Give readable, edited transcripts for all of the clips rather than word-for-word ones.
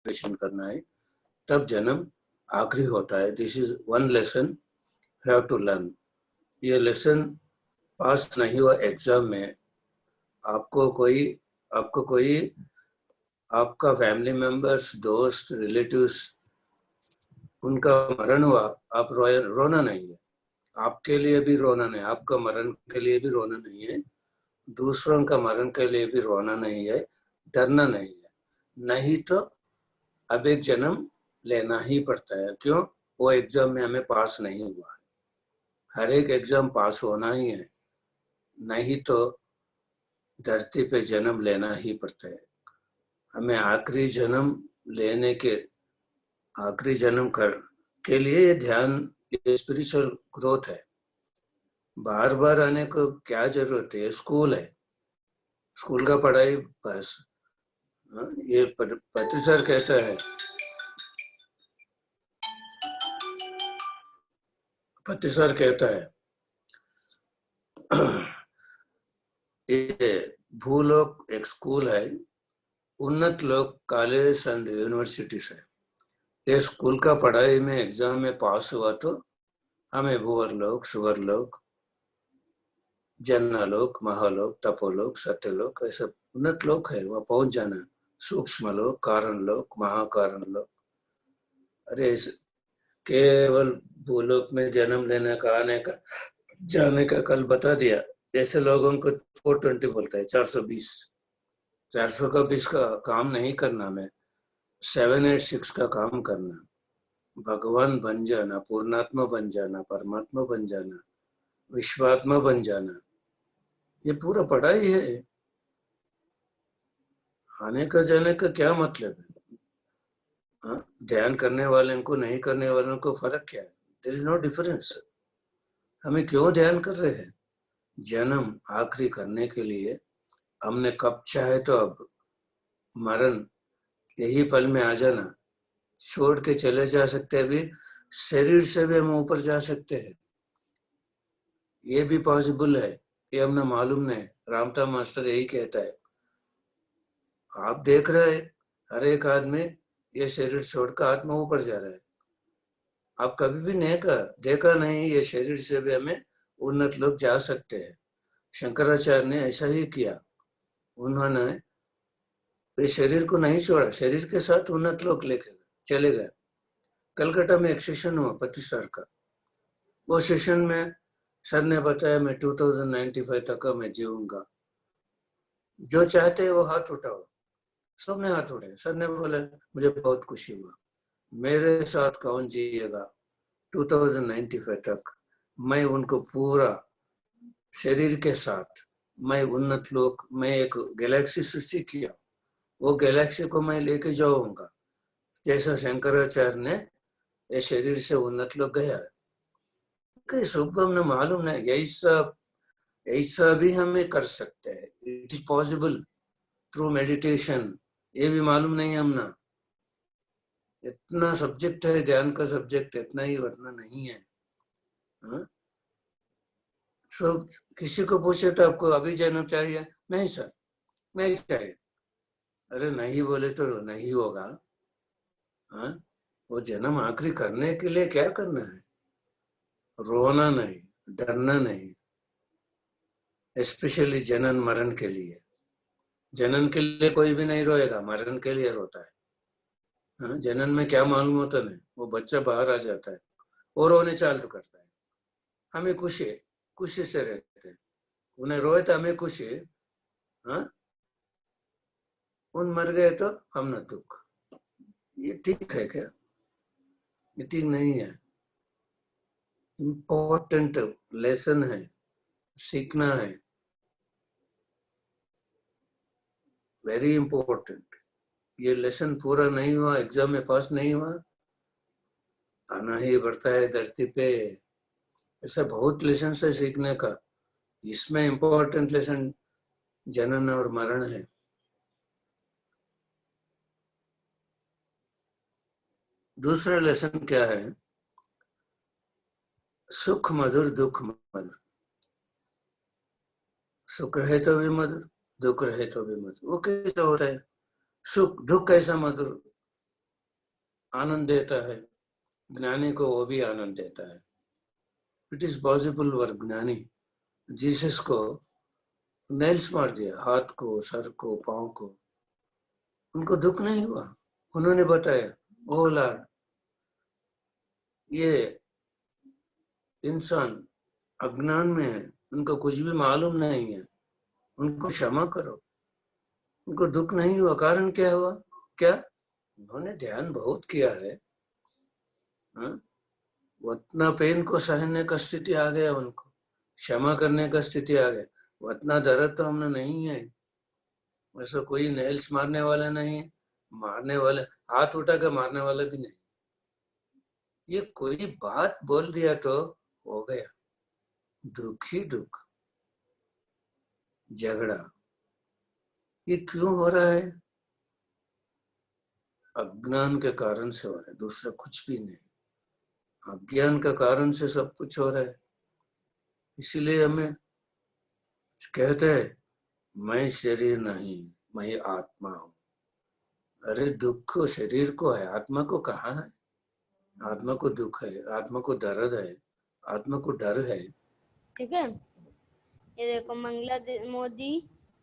Concentration करना है, तब जन्म आखिरी होता है। This is one lesson have to learn. ये लेसन पास नहीं हुआ एग्जाम में, आपको कोई आपका फैमिली मेंबर्स, दोस्त, रिलेटिव्स, उनका मरण हुआ, आप रोना नहीं है। आपके लिए भी रोना नहीं, आपका मरण के लिए भी रोना नहीं है, दूसरों का मरण के लिए भी रोना नहीं है, डरना नहीं है। नहीं तो अब एक जन्म लेना ही पड़ता है। क्यों? वो एग्जाम में हमें पास नहीं हुआ है। हर एक एग्जाम पास होना ही है, नहीं तो धरती पे जन्म लेना ही पड़ता है। हमें आखिरी जन्म लेने के आखिरी जन्म के लिए ये ध्यान, ये स्पिरिचुअल ग्रोथ है। बार बार आने को क्या जरूरत है? स्कूल है, स्कूल का पढ़ाई बस। ये पति सर कहता है, पति सर कहता है ये भूलोक एक स्कूल है, उन्नत लोक कॉलेज एंड यूनिवर्सिटीज है। ये स्कूल का पढ़ाई में एग्जाम में पास हुआ तो हमें भूवर लोक, सुवर लोक, जन्नलोक, महालोक, तपोलोक, सत्यलोक, ऐसे उन्नत लोक है, वहां पहुंच जाना। सूक्ष्म लोक, कारण लोक, महाकारण लोक। अरे केवल भूलोक में जन्म लेने का, आने का, जाने का कल बता दिया। ऐसे लोगों को 420 बोलता है, 420। 420 का काम नहीं करना, मैं 786 का काम करना। भगवान बन जाना, पूर्णात्मा बन जाना, परमात्मा बन जाना, विश्वात्मा बन जाना, ये पूरा पढ़ाई है। आने का जाने का क्या मतलब है? ध्यान करने वाले को, नहीं करने वालों को फर्क क्या है? There is no difference. हमें क्यों ध्यान कर रहे हैं? जन्म आखिरी करने के लिए। हमने कब चाहे तो अब मरण यही पल में आ जाना, छोड़ के चले जा सकते हैं। अभी शरीर से भी हम ऊपर जा सकते हैं, ये भी पॉसिबल है। ये हमने मालूम नहीं, रामता मास्टर यही कहता है। आप देख रहे हैं हर एक आदमी ये शरीर छोड़कर आत्मा ऊपर जा रहा है। आप कभी भी नहीं देखा नहीं, ये शरीर से भी हमें उन्नत लोग जा सकते हैं। शंकराचार्य ने ऐसा ही किया। उन्होंने ये शरीर को नहीं छोड़ा, शरीर के साथ उन्नत लोग लेके चले गए। कलकत्ता में एक सेशन हुआ पति सर का। वो सेशन में सर ने बताया मैं 2095 तक का मैं जीऊंगा, जो चाहते हैं वो हाथ उठाओ। सबने हाथ उठाए। सर ने बोला मुझे बहुत खुशी हुआ, मेरे साथ कौन जिएगा 2095 तक। मैं उनको पूरा शरीर के साथ, मैं उन्नत लोक, मैं एक गैलेक्सी सृष्टि किया, वो गैलेक्सी को मैं लेके जाऊंगा। जैसा शंकराचार्य ने ये शरीर से उन्नत लोग गया। शुभ हमने मालूम नहीं, ऐसा भी हमें कर सकते हैं। It is possible through meditation. ये भी मालूम नहीं हमने। इतना सब्जेक्ट है ध्यान का, सब्जेक्ट इतना ही, वरना नहीं है। सब किसी को पूछे तो आपको अभी जन्म चाहिए? नहीं सर, नहीं चाहिए। अरे नहीं बोले तो नहीं होगा। वो जन्म आखिरी करने के लिए क्या करना है? रोना नहीं, डरना नहीं। स्पेशली जनन मरण के लिए। जनन के लिए कोई भी नहीं रोएगा, मरण के लिए रोता है। जनन में क्या मालूम होता नहीं, वो बच्चा बाहर आ जाता है, वो रोने चालू करता है। हमें खुशी से रहते हैं। उन्हें रोए तो हमें खुशी, उन मर गए तो हम न दुख। ये ठीक है क्या? ये ठीक नहीं है। इम्पोर्टेंट लेसन है, सीखना है, वेरी इंपॉर्टेंट। ये लेसन पूरा नहीं हुआ, एग्जाम में पास नहीं हुआ, आना ही पड़ता है धरती पे। ऐसा बहुत लेसन है सीखने का। इसमें इम्पोर्टेंट लेसन जनन और मरण है। दूसरा लेसन क्या है? सुख मधुर, दुख मधुर। सुख है तो भी मधुर, दुख रहे तो भी मधुर। वो कैसा होता है? सुख दुख कैसा मधुर? आनंद देता है, ज्ञानी को वो भी आनंद देता है। इट इज पॉसिबल फॉर ज्ञानी। जीसस को नेल्स मार दिया, हाथ को, सर को, पांव को, उनको दुख नहीं हुआ। उन्होंने बताया, ओ लॉर्ड, ये इंसान अज्ञान में है, उनको कुछ भी मालूम नहीं है, उनको क्षमा करो। उनको दुख नहीं हुआ। कारण क्या हुआ? क्या? उन्होंने ध्यान बहुत किया है, उतना पेन को सहने का स्थिति आ गया, उनको क्षमा करने का स्थिति आ गया। उतना दर्द तो हमने नहीं है। वैसे कोई नेल्स मारने वाला नहीं है, मारने वाले हाथ उठा के मारने वाला भी नहीं। ये कोई बात बोल दिया तो हो गया, दुख ही दुख, झगड़ा। ये क्यों हो रहा है? अज्ञान के कारण से हो रहा है, दूसरा कुछ भी नहीं। अज्ञान के कारण से सब कुछ हो रहा है। इसीलिए हमें कहते हैं, मैं शरीर नहीं, मैं आत्मा हूं। अरे दुख शरीर को है, आत्मा को कहाँ है? आत्मा को दुख है, आत्मा को दर्द है, आत्मा को डर है। ठीक है, ये देखो मंगला मोदी,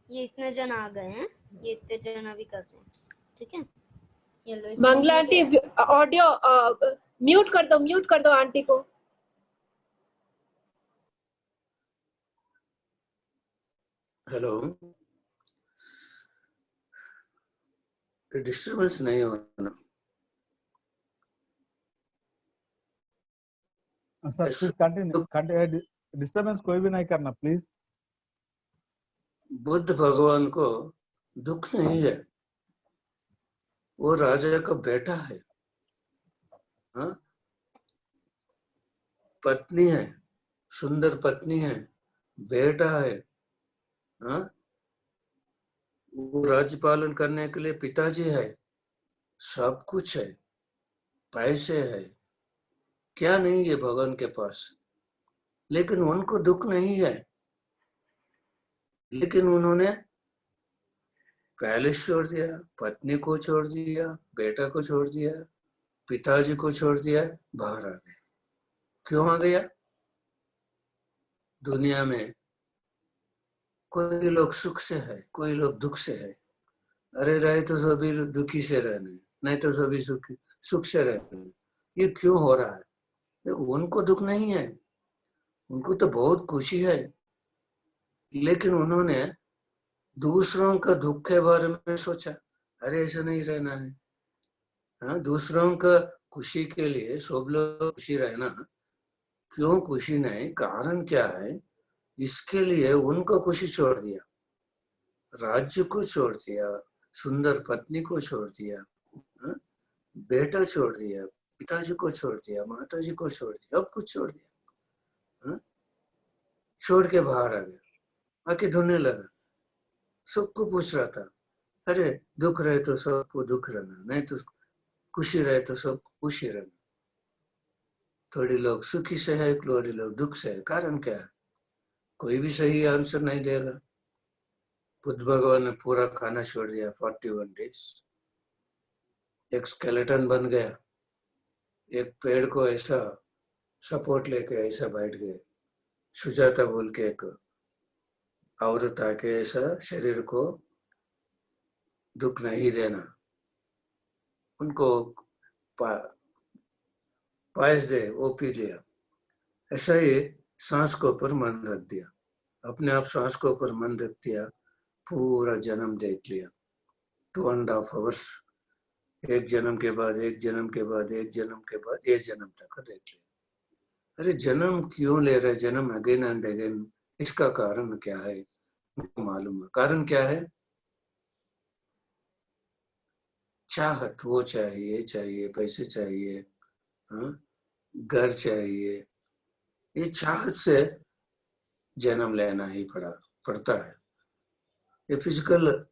ये इतने जन आ गए हैं, ये इतने जन अभी कर रहे हैं। ठीक है, ये लो, इसको मंगला आंटी ऑडियो म्यूट कर दो आंटी को। हेलो, डिस्टर्बेंस नहीं होना। सर प्लीज कंटिन्यू, डिस्टर्बेंस कोई भी नहीं करना प्लीज। बुद्ध भगवान को दुख नहीं है, वो राजा का बेटा है, हाँ? पत्नी है, सुंदर पत्नी है, बेटा है, हाँ? वो राज्य पालन करने के लिए पिताजी है, सब कुछ है, पैसे है, क्या नहीं है भगवान के पास। लेकिन उनको दुख नहीं है। लेकिन उन्होंने पैलेस छोड़ दिया, पत्नी को छोड़ दिया, बेटा को छोड़ दिया, पिताजी को छोड़ दिया, बाहर आ गए। क्यों आ गया? दुनिया में कोई लोग सुख से है, कोई लोग दुख से है। अरे रहे तो सभी दुखी से रहने, नहीं तो सभी सुख से रहने। ये क्यों हो रहा है? उनको दुख नहीं है, उनको तो बहुत खुशी है। लेकिन उन्होंने दूसरों का दुख के बारे में सोचा। अरे ऐसा नहीं रहना है, हाँ? दूसरों का खुशी के लिए सब लोग खुशी रहना, क्यों खुशी नहीं? कारण क्या है? इसके लिए उनको खुशी छोड़ दिया, राज्य को छोड़ दिया, सुंदर पत्नी को छोड़ दिया, हाँ? बेटा छोड़ दिया, पिताजी को छोड़ दिया, माताजी को छोड़ दिया, अब कुछ छोड़ दिया, हाँ? छोड़ के बाहर आ गया, आके धोने लगा। सबको पूछ रहा था, अरे दुख रहे तो सबको दुख रहना, नहीं तो खुशी रहे तो सबको खुशी रहना। थोड़ी लोग सुखी से है, थोड़ी लोग दुख से है। कारण क्या है? कोई भी सही आंसर नहीं देगा। बुद्ध भगवान ने पूरा खाना छोड़ दिया 41 डेज। एक स्केलेटन बन गया, एक पेड़ को ऐसा सपोर्ट लेके ऐसा बैठ गए। सुजाता बोल के एक औरत आके ऐसा शरीर को दुख नहीं देना, उनको पायस दे, वो पी लिया। ऐसा ही सांस के ऊपर मन रख दिया, अपने आप सांस के ऊपर मन रख दिया, पूरा जन्म देख लिया। 2.5 आवर्स, एक जन्म के बाद एक जन्म के बाद एक जन्म के बाद एक जन्म तक देख लिया। अरे जन्म क्यों ले रहे? जन्म अगेन एंड अगेन, इसका कारण क्या है? उनको मालूम है कारण क्या है? चाहत, वो चाहिए, चाहिए पैसे चाहिए, हाँ? घर चाहिए। ये चाहत से जन्म लेना ही पड़ता है। ये फिजिकल,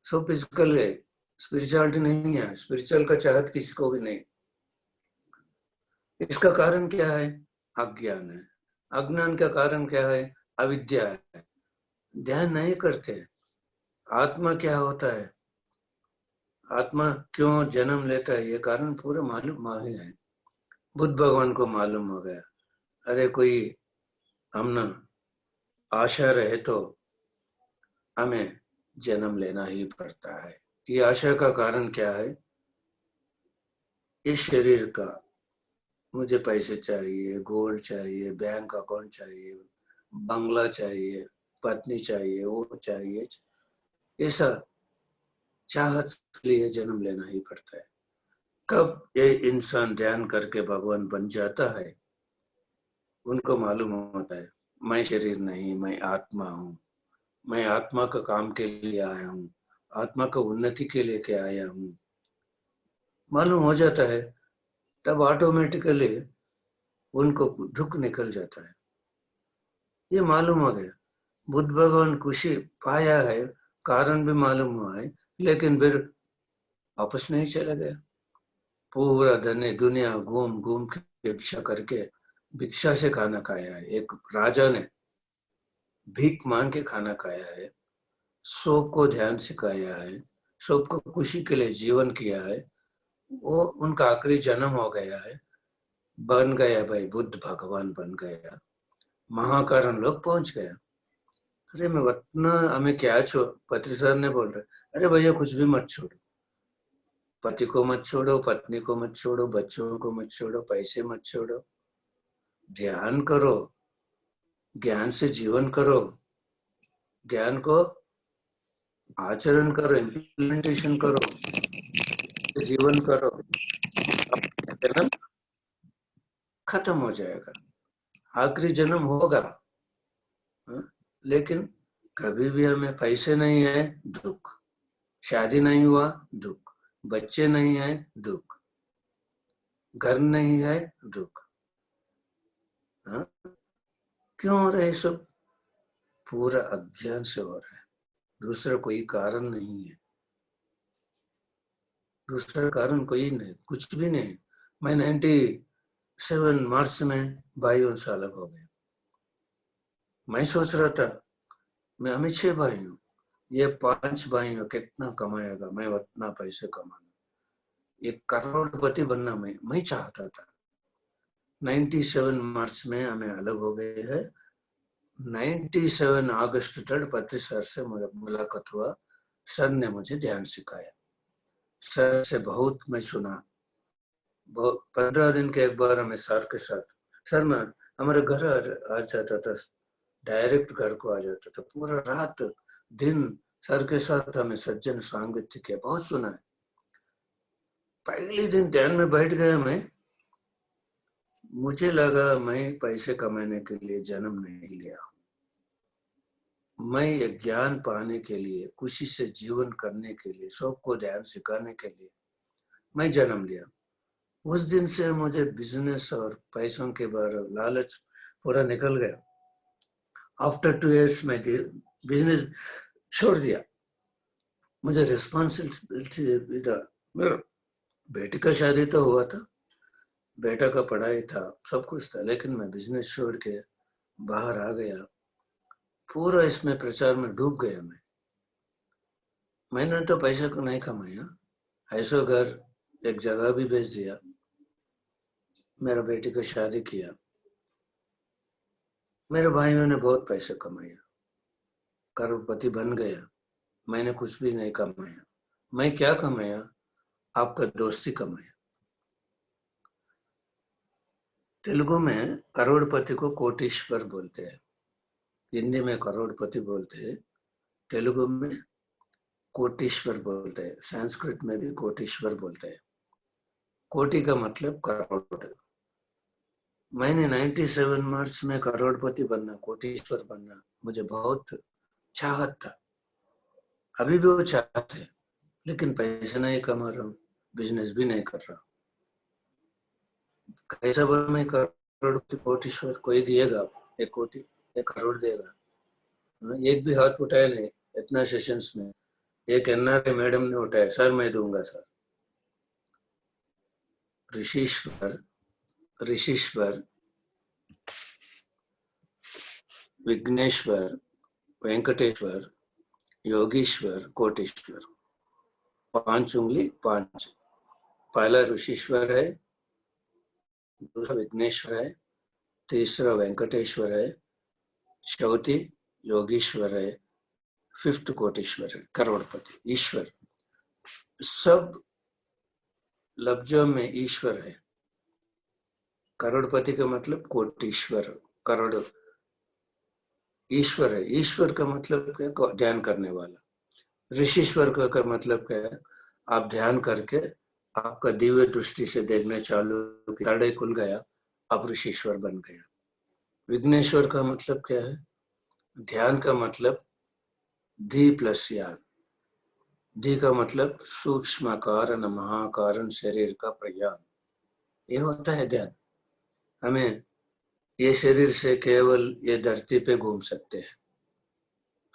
सब फिजिकल है, स्पिरिचुअलिटी नहीं है। स्पिरिचुअल का चाहत किसी को भी नहीं। इसका कारण क्या है? अज्ञान है। अज्ञान का कारण क्या है? अविद्या है। ध्यान नहीं करते। आत्मा क्या होता है? आत्मा क्यों जन्म लेता है ये कारण पूरा मालूम है। बुद्ध भगवान को मालूम हो गया, अरे कोई हमने आशा रहे तो हमें जन्म लेना ही पड़ता है। ये आशा का कारण क्या है? इस शरीर का मुझे पैसे चाहिए, गोल्ड चाहिए, बैंक अकाउंट चाहिए, बंगला चाहिए, पत्नी चाहिए, वो चाहिए, ऐसा चाहत के लिए जन्म लेना ही पड़ता है। कब ये इंसान ध्यान करके भगवान बन जाता है, उनको मालूम होता है मैं शरीर नहीं, मैं आत्मा हूँ, मैं आत्मा का काम के लिए आया हूँ, आत्मा का उन्नति के लिए के आया हूँ। मालूम हो जाता है, तब ऑटोमेटिकली उनको दुख निकल जाता है। ये मालूम हो गया, बुद्ध भगवान खुशी पाया है, कारण भी मालूम हुआ है, लेकिन फिर वापस नहीं चला गया। पूरा धन दुनिया घूम घूम के भिक्षा करके, भिक्षा से खाना खाया है। एक राजा ने भीख मांग के खाना खाया है, सबको ध्यान सिखाया है, सबको खुशी के लिए जीवन किया है। वो उनका आखिरी जन्म हो गया है, बन गया भाई, बुद्ध भगवान बन गया, महाकारण लोग पहुंच गया। अरे मैं वतना हमें क्या छोड़, पति सर ने बोल रहे, अरे भैया कुछ भी मत छोड़ो, पति को मत छोड़ो, पत्नी को मत छोड़ो, बच्चों को मत छोड़ो, पैसे मत छोड़ो, ध्यान करो, ज्ञान से जीवन करो, ज्ञान को आचरण करो, इम्प्लीमेंटेशन करो, जीवन करो, जन्म खत्म हो जाएगा। आखिरी जन्म होगा, लेकिन कभी भी हमें पैसे नहीं है, दुख, शादी नहीं हुआ, दुख, बच्चे नहीं है, दुख, घर नहीं है, दुख। क्यों हो रहा है सब? पूरा अज्ञान से हो रहा है, दूसरा कोई कारण नहीं है, दूसरा कारण कोई नहीं, कुछ भी नहीं। मैं 97 मार्च में 22 साल हो गया। मैं सोच रहा था मैं, हमें 6 भाई हूँ, ये 5 भाई हो, कितना कमाएगा, मैं उतना पैसे कमाना, एक करोड़पति बनना मैं चाहता था। 97 मार्च में हमें अलग हो गए हैं। 97 अगस्त तक पति सर से मुलाकात हुआ, सर ने मुझे ध्यान सिखाया, सर से बहुत मैं सुना। 15 दिन के एक बार हमें सर के साथ, सर मैं हमारे घर आ जाता था, डायरेक्ट घर को आ जाता था, पूरा रात दिन सर के साथ हमें सज्जन सांगत्य किया, बहुत सुना है। पहले दिन ध्यान में बैठ गया मैं, मुझे लगा मैं पैसे कमाने के लिए जन्म नहीं लिया, मैं ये ज्ञान पाने के लिए, खुशी से जीवन करने के लिए, सबको ध्यान सिखाने के लिए मैं जन्म लिया। उस दिन से मुझे बिजनेस और पैसों के बारे लालच पूरा निकल गया। आफ्टर 2 years में बिजनेस छोड़ दिया, मुझे रिस्पॉन्सिबिलिटी था। मेरा बेटे का शादी तो हुआ था, बेटा का पढ़ाई था, सब कुछ था, लेकिन मैं बिजनेस छोड़ के बाहर आ गया, पूरा इसमें प्रचार में डूब गया। मैंने तो पैसा को नहीं कमाया, ऐसा घर एक जगह भी बेच दिया, मेरा बेटी को शादी किया, मेरे भाइयों ने बहुत पैसा कमाया, करोड़पति बन गया, मैंने कुछ भी नहीं कमाया। मैं क्या कमाया? आपका दोस्ती कमाया। तेलुगु में करोड़पति को कोटीश्वर बोलते हैं, हिंदी में करोड़पति बोलते हैं, तेलुगु में कोटीश्वर बोलते हैं, संस्कृत में भी कोटीश्वर बोलते हैं। कोटि का मतलब करोड़। मैंने 97 मार्च में करोड़पति बनना, कोटीश्वर बनना, मुझे बहुत चाहत था, अभी भी वो चाहत है, लेकिन पैसे नहीं कमा रहा हूँ, बिजनेस भी नहीं कर रहा। कैसा बना मैं करोड़पति कोटीश्वर? कोई दिएगा 1 कोटी 1 करोड़ देगा? एक भी हाथ उठाया नहीं इतना सेशंस में। एक एनआरआई मैडम ने उठाया, सर मैं दूंगा सर। ऋषीश्वर, विघ्नेश्वर, वेंकटेश्वर, योगीश्वर, कोटेश्वर, 5 उंगली 5। पहला ऋषिश्वर है, दूसरा विघ्नेश्वर है, तीसरा वेंकटेश्वर है, चौथी योगीश्वर है, 5th कोटीश्वर है, करोड़पति ईश्वर। सब लफ्जों में ईश्वर है। करोड़पति का मतलब कोटीश्वर, करोड़ ईश्वर है। ईश्वर का मतलब क्या है? ध्यान करने वाला। ऋषिश्वर का मतलब क्या है? आप ध्यान करके आपका दिव्य दृष्टि से देखने चालू, साढ़े खुल गया, आप ऋषिश्वर बन गया। विघ्नेश्वर का मतलब क्या है? ध्यान का मतलब धी प्लस यान। धी का मतलब सूक्ष्म कारण महाकारण शरीर का प्रज्ञान, ये होता है ध्यान। हमें ये शरीर से केवल ये धरती पे घूम सकते हैं,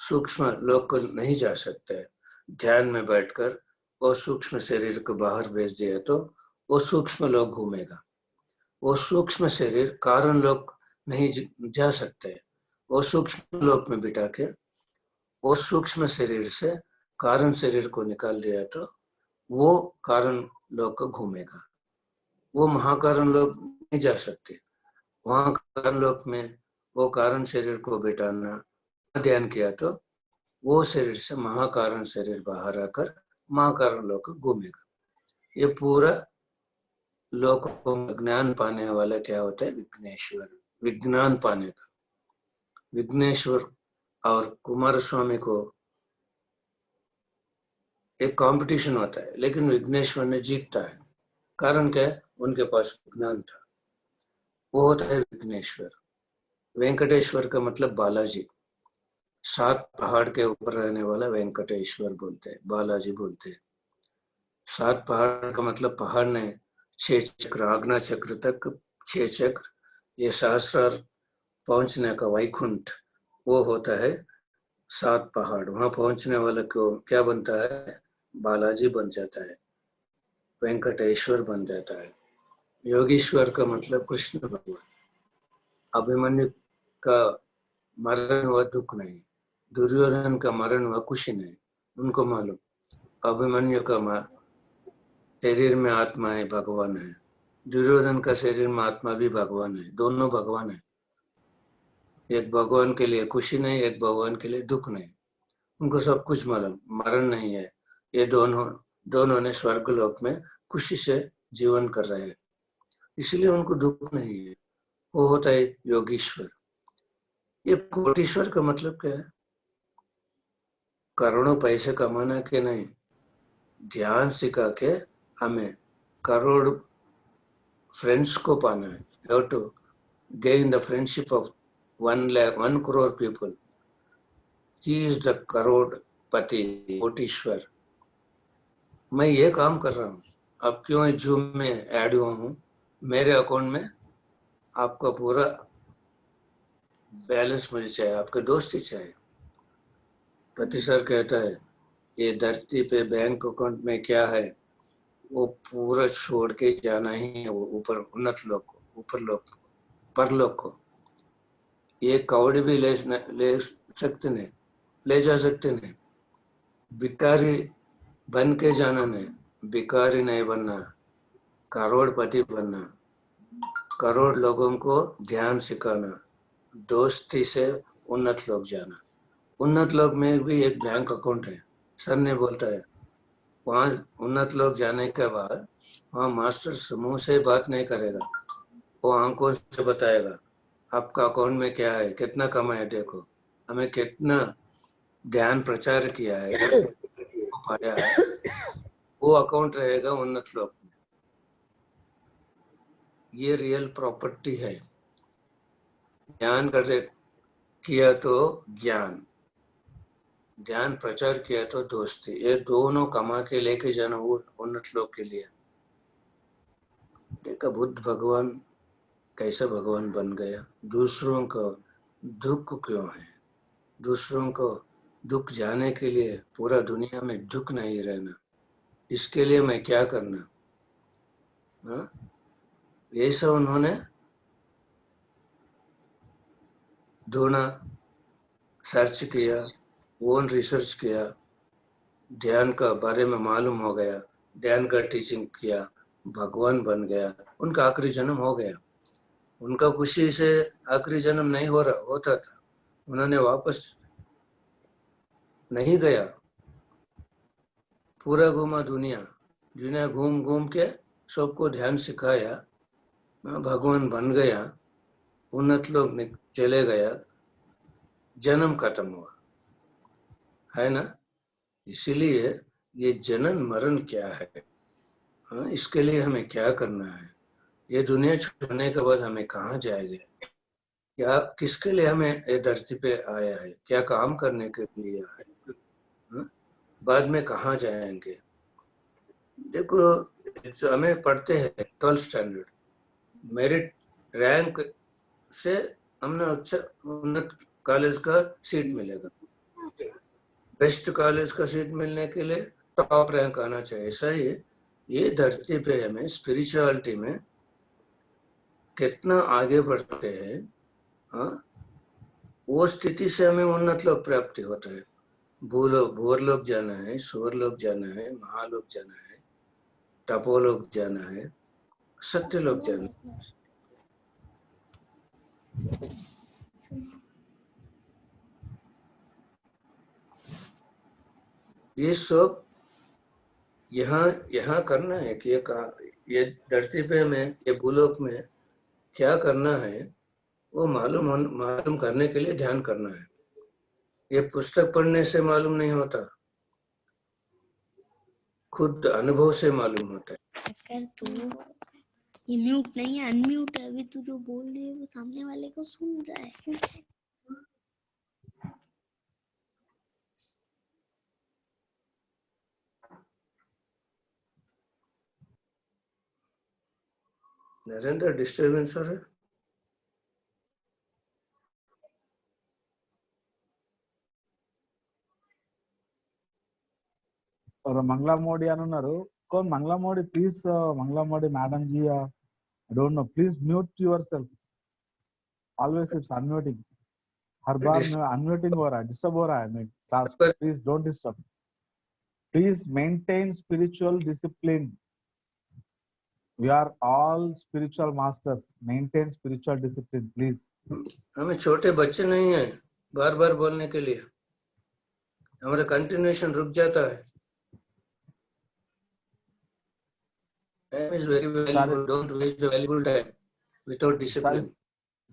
सूक्ष्म लोक को नहीं जा सकते। ध्यान में बैठकर वो सूक्ष्म शरीर को बाहर भेज दिया तो वो सूक्ष्म लोक घूमेगा। वो सूक्ष्म शरीर कारण लोक नहीं जा सकते। वो सूक्ष्म लोक में बिठा के वो सूक्ष्म शरीर से कारण शरीर को निकाल दिया तो वो कारण लोक को घूमेगा। वो महाकारण लोक नहीं जा सकते। वहां कारण लोक में वो कारण शरीर को बिठाना ध्यान किया तो वो शरीर से महाकारण शरीर बाहर आकर महाकारण लोक घूमेगा। ये पूरा लोक को ज्ञान पाने वाला क्या होता है? विघ्नेश्वर, विज्ञान पाने का। विघ्नेश्वर और कुमार स्वामी को एक कंपटीशन होता है, लेकिन विघ्नेश्वर ने जीतता है। कारण क्या है? उनके पास ज्ञान था, वो होता है विघ्नेश्वर। वेंकटेश्वर का मतलब बालाजी, 7 पहाड़ के ऊपर रहने वाला वेंकटेश्वर बोलते हैं, बालाजी बोलते हैं। 7 पहाड़ का मतलब पहाड़ ने 6 चक्र, आज्ञा चक्र तक 6 चक्र, ये सहस्रार पहुंचने का वैकुंठ, वो होता है 7 पहाड़। वहां पहुंचने वाला को क्या बनता है? बालाजी बन जाता है, वेंकटेश्वर बन जाता है। योगीश्वर का मतलब कृष्ण भगवान। अभिमन्यु का मरण हुआ दुख नहीं, दुर्योधन का मरण हुआ खुशी नहीं। उनको मालूम अभिमन्यु का शरीर में आत्मा है, भगवान है। दुर्योधन का शरीर में आत्मा भी भगवान है, दोनों भगवान है। एक भगवान के लिए खुशी नहीं, एक भगवान के लिए दुख नहीं। उनको सब कुछ मालूम, मरण नहीं है। ये दोनों ने स्वर्ग लोक में खुशी से जीवन कर रहे हैं, इसलिए उनको दुख नहीं है। वो होता है योगीश्वर। ये कोटीश्वर का मतलब क्या है? करोड़ों पैसे कमाना के नहीं, ध्यान सिखा के हमें करोड़ फ्रेंड्स को पाना है। You have to gain the friendship of 1 crore people. He is the करोड़पति, कोटीश्वर। मैं ये काम कर रहा हूँ, अब क्यों जूम में ऐड हुआ हूँ, मेरे अकाउंट में आपका पूरा बैलेंस मुझे चाहिए, आपके दोस्त ही चाहिए। पति सर कहता है ये धरती पे बैंक अकाउंट में क्या है वो पूरा छोड़ के जाना ही है, वो ऊपर उन्नत लोक को, ऊपर लोक को, परलोक को। ये कौड़ी भी ले सकते नहीं, ले जा सकते नहीं। भिखारी बन के जाना नहीं, भिखारी नहीं बनना, करोड़पति बनना, करोड़ लोगों को ध्यान सिखाना, दोस्ती से उन्नत लोक जाना। उन्नत लोक में भी एक बैंक अकाउंट है। सर ने बोलता है वहाँ उन्नत लोक जाने के बाद वहाँ मास्टर समूह से बात नहीं करेगा, वो आंखों से बताएगा आपका अकाउंट में क्या है, कितना कमाया, देखो हमें कितना ध्यान प्रचार किया है, पाया है। वो अकाउंट रहेगा उन्नत लोक में। ये रियल प्रॉपर्टी है। ध्यान करे किया तो ज्ञान, ध्यान प्रचार किया तो दोस्ती, ये दोनों कमा के लेके जाना वो उन्नत लोक के लिए। देखा बुद्ध भगवान कैसा भगवान बन गया। दूसरों को दुख क्यों है? दूसरों को दुख जाने के लिए पूरा दुनिया में दुख नहीं रहना, इसके लिए मैं क्या करना, ऐसा उन्होंने ढूंढा, सर्च किया, ओन रिसर्च किया, ध्यान का बारे में मालूम हो गया, ध्यान का टीचिंग किया, भगवान बन गया, उनका आखिरी जन्म हो गया। उनका खुशी से आखिरी जन्म नहीं होता था, उन्होंने वापस नहीं गया, पूरा घूमा दुनिया घूम घूम के सबको ध्यान सिखाया, भगवान बन गया, उन्नत लोग चले गया, जन्म खत्म हुआ, है ना। इसीलिए ये जनन मरण क्या है, इसके लिए हमें क्या करना है, ये दुनिया छोड़ने के बाद हमें कहाँ जाएंगे, क्या किसके लिए हमें ये धरती पे आया है, क्या काम करने के लिए आया है, बाद में कहाँ जाएंगे। देखो हमें पढ़ते हैं 12th स्टैंडर्ड, मेरिट रैंक से हमने अच्छा उन्नत कॉलेज का सीट मिलेगा, बेस्ट कॉलेज का सीट मिलने के लिए टॉप रैंक आना चाहिए। ऐसा ही ये धरती पे हमें स्पिरिचुअलिटी में कितना आगे बढ़ते हैं, वो स्थिति से हमें उन्नत लोक प्राप्ति होता है। भूर लोग जाना है, सुवर लोग जाना है, महालोक जाना है, तपोलोक जाना है, सत्य लोग जाना है। ये सब यहाँ करना है कि ये धरती पे हमें ये भूलोक में क्या करना है वो मालूम करने के लिए ध्यान करना है। ये पुस्तक पढ़ने से मालूम नहीं होता, खुद अनुभव से मालूम होता है। अगर तू ये म्यूट नहीं है, अनम्यूट है, अभी तू जो बोल रही है वो सामने वाले को सुन रहा है। नरेंद्र डिस्टर्बेंस हो रहा है। और मंगला मोदी అని ఉన్నారు. कौन Mangala Modi? Please Mangala Modi madam ji, I don't know, please mute yourself. Always it's unmuting. हर बार में unmuting हो रहा है, disturb हो रहा है मैं class को. Please don't disturb. Please maintain spiritual discipline. We are all spiritual masters. Maintain spiritual discipline, please. हमें छोटे बच्चे नहीं है बार बार बोलने के लिए, हमारा कंटिन्यूएशन रुक जाता है। Time is very valuable. Don't waste the valuable time without discipline.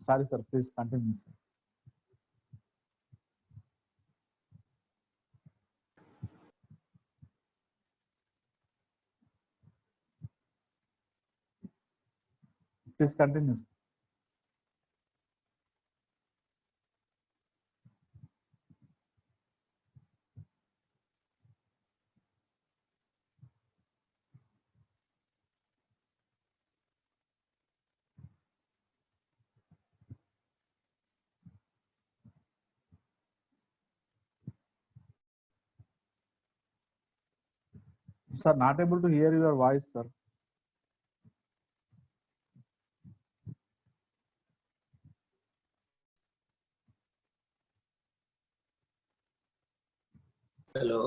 Sorry sir, please continue sir. Please continue. Sir, not able to hear your voice, sir. Hello.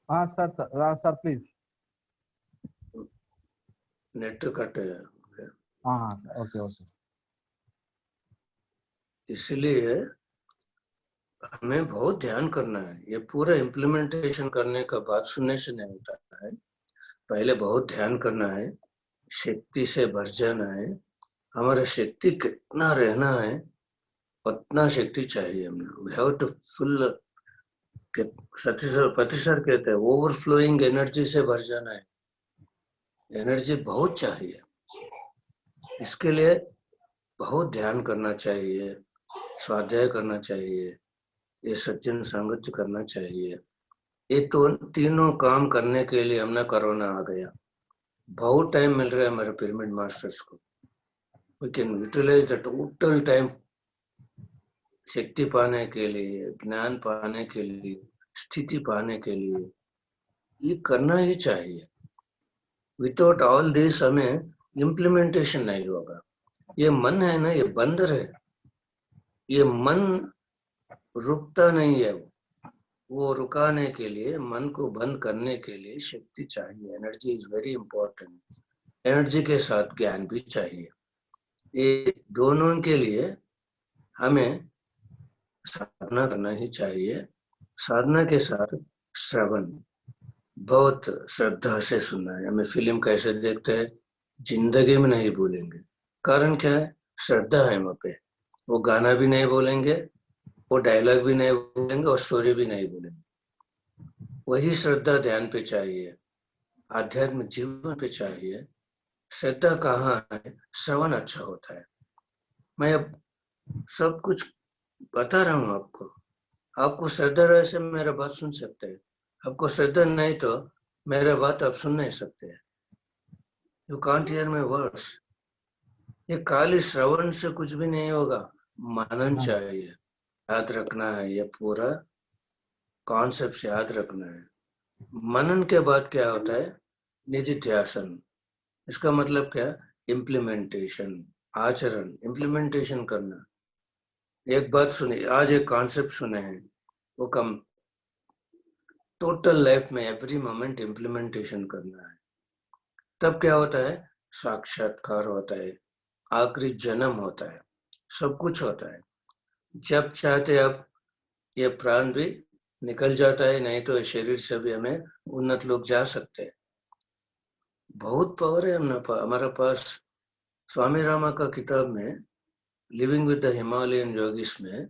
हाँ सर प्लीज. नेट कट है। हाँ okay. इसलिए हमें बहुत ध्यान करना है, ये पूरा इम्प्लीमेंटेशन करने का बात सुनने से नहीं होता है। पहले बहुत ध्यान करना है, शक्ति से भर जाना है, हमारा शक्ति कितना रहना है उतना शक्ति चाहिए हमें। वी हैव टू फुल, पति सर कहते हैं ओवरफ्लोइंग एनर्जी से भर जाना है, एनर्जी बहुत चाहिए। इसके लिए बहुत ध्यान करना चाहिए, स्वाध्याय करना चाहिए, ये सज्जन संगत करना चाहिए। ये तो तीनों काम करने के लिए हमने कोरोना आ गया, बहुत टाइम मिल रहा है हमारे पिरामिड मास्टर्स को। We can utilise the total time शक्ति पाने के लिए, ज्ञान पाने के लिए, स्थिति पाने के लिए, ये करना ही चाहिए। विदाउट ऑल दिस हमें इम्प्लीमेंटेशन नहीं होगा। ये मन है ना, ये बंदर है, ये मन रुकता नहीं है, वो रुकाने के लिए, मन को बंद करने के लिए शक्ति चाहिए। Energy is very important. Energy के साथ ज्ञान भी चाहिए। ये दोनों के लिए हमें साधना करना ही चाहिए। साधना के साथ श्रवण, बहुत श्रद्धा से सुनना है। हमें फिल्म कैसे देखते हैं, जिंदगी में नहीं भूलेंगे। कारण क्या है? श्रद्धा है वहाँ पे। वो गाना भी नहीं बोलेंगे, वो डायलॉग भी नहीं बोलेंगे और स्टोरी भी नहीं बोलेंगे। वही श्रद्धा ध्यान पे चाहिए, आध्यात्मिक जीवन पे चाहिए। श्रद्धा कहाँ है? श्रवण अच्छा होता है। मैं अब सब कुछ बता रहा हूँ आपको। आपको श्रद्धा रहे से मेरा बात सुन सकते हैं। आपको श्रद्धा नहीं तो मेरा बात आप सुन नहीं सकते। You can't hear my words. ये खाली श्रवण से कुछ भी नहीं होगा, मनन चाहिए। याद रखना है, ये पूरा कॉन्सेप्ट याद रखना है। मनन के बाद क्या होता है? निधिध्यासन। इसका मतलब क्या? इम्प्लीमेंटेशन, आचरण, इम्प्लीमेंटेशन करना। एक बात सुने, आज एक कॉन्सेप्ट सुने हैं, वो कम टोटल लाइफ में एवरी मोमेंट इम्प्लीमेंटेशन करना है। तब क्या होता है? साक्षात्कार होता है, आखिरी जन्म होता है, सब कुछ होता है। जब चाहते अब ये प्राण भी निकल जाता है, नहीं तो शरीर से भी हमें उन्नत लोग जा सकते हैं। बहुत पावर है हमारे पास। स्वामी रामा का किताब में living with the Himalayan yogis में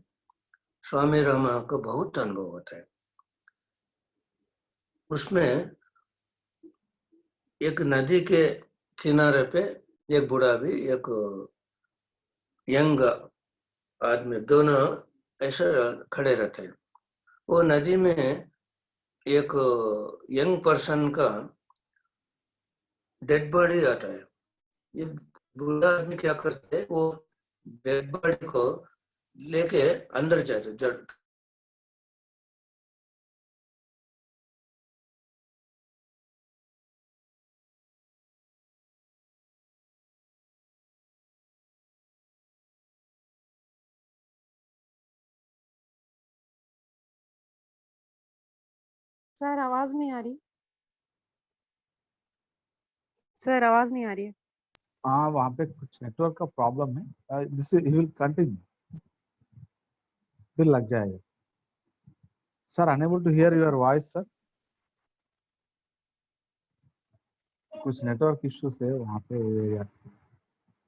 स्वामी रामा का बहुत अनुभव होता है। उसमें एक नदी के किनारे पे एक बूढ़ा भी, एक यंग आदमी, दोनों ऐसा खड़े रहते हैं। वो नदी में एक यंग पर्सन का डेड बॉडी आता है। ये बूढ़ा आदमी क्या करते हैं? वो डेड बॉडी को लेके अंदर जाते जड़। सर आवाज नहीं आ रही। सर आवाज नहीं आ रही है। हाँ, वहाँ पे कुछ नेटवर्क का प्रॉब्लम है। दिस विल कंटिन्यू, फिर लग जाएगा। Sir unable to hear your voice sir. कुछ नेटवर्क इश्यूज है वहाँ पे।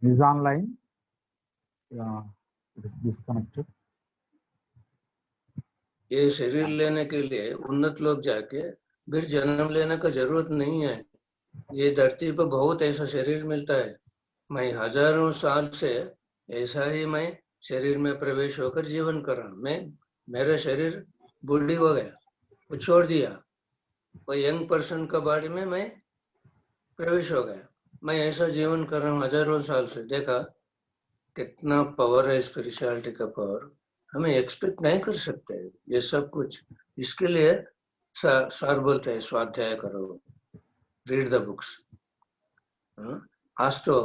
Is online, disconnected. ये शरीर लेने के लिए उन्नत लोग जाके फिर जन्म लेने का जरूरत नहीं है। ये धरती पर बहुत ऐसा शरीर मिलता है। मैं हजारों साल से ऐसा ही मैं शरीर में प्रवेश होकर जीवन कर रहा हूँ। मेरा शरीर बूढ़ी हो गया, वो छोड़ दिया, वो यंग पर्सन का बॉडी में मैं प्रवेश हो गया। मैं ऐसा जीवन कर रहा हूँ हजारों साल से। देखा कितना पावर है स्पिरिचुअलिटी का पावर। हमें एक्सपेक्ट नहीं कर सकते ये सब कुछ। इसके लिए सर बोलते हैं स्वाध्याय करो, रीड द बुक्स। आज तो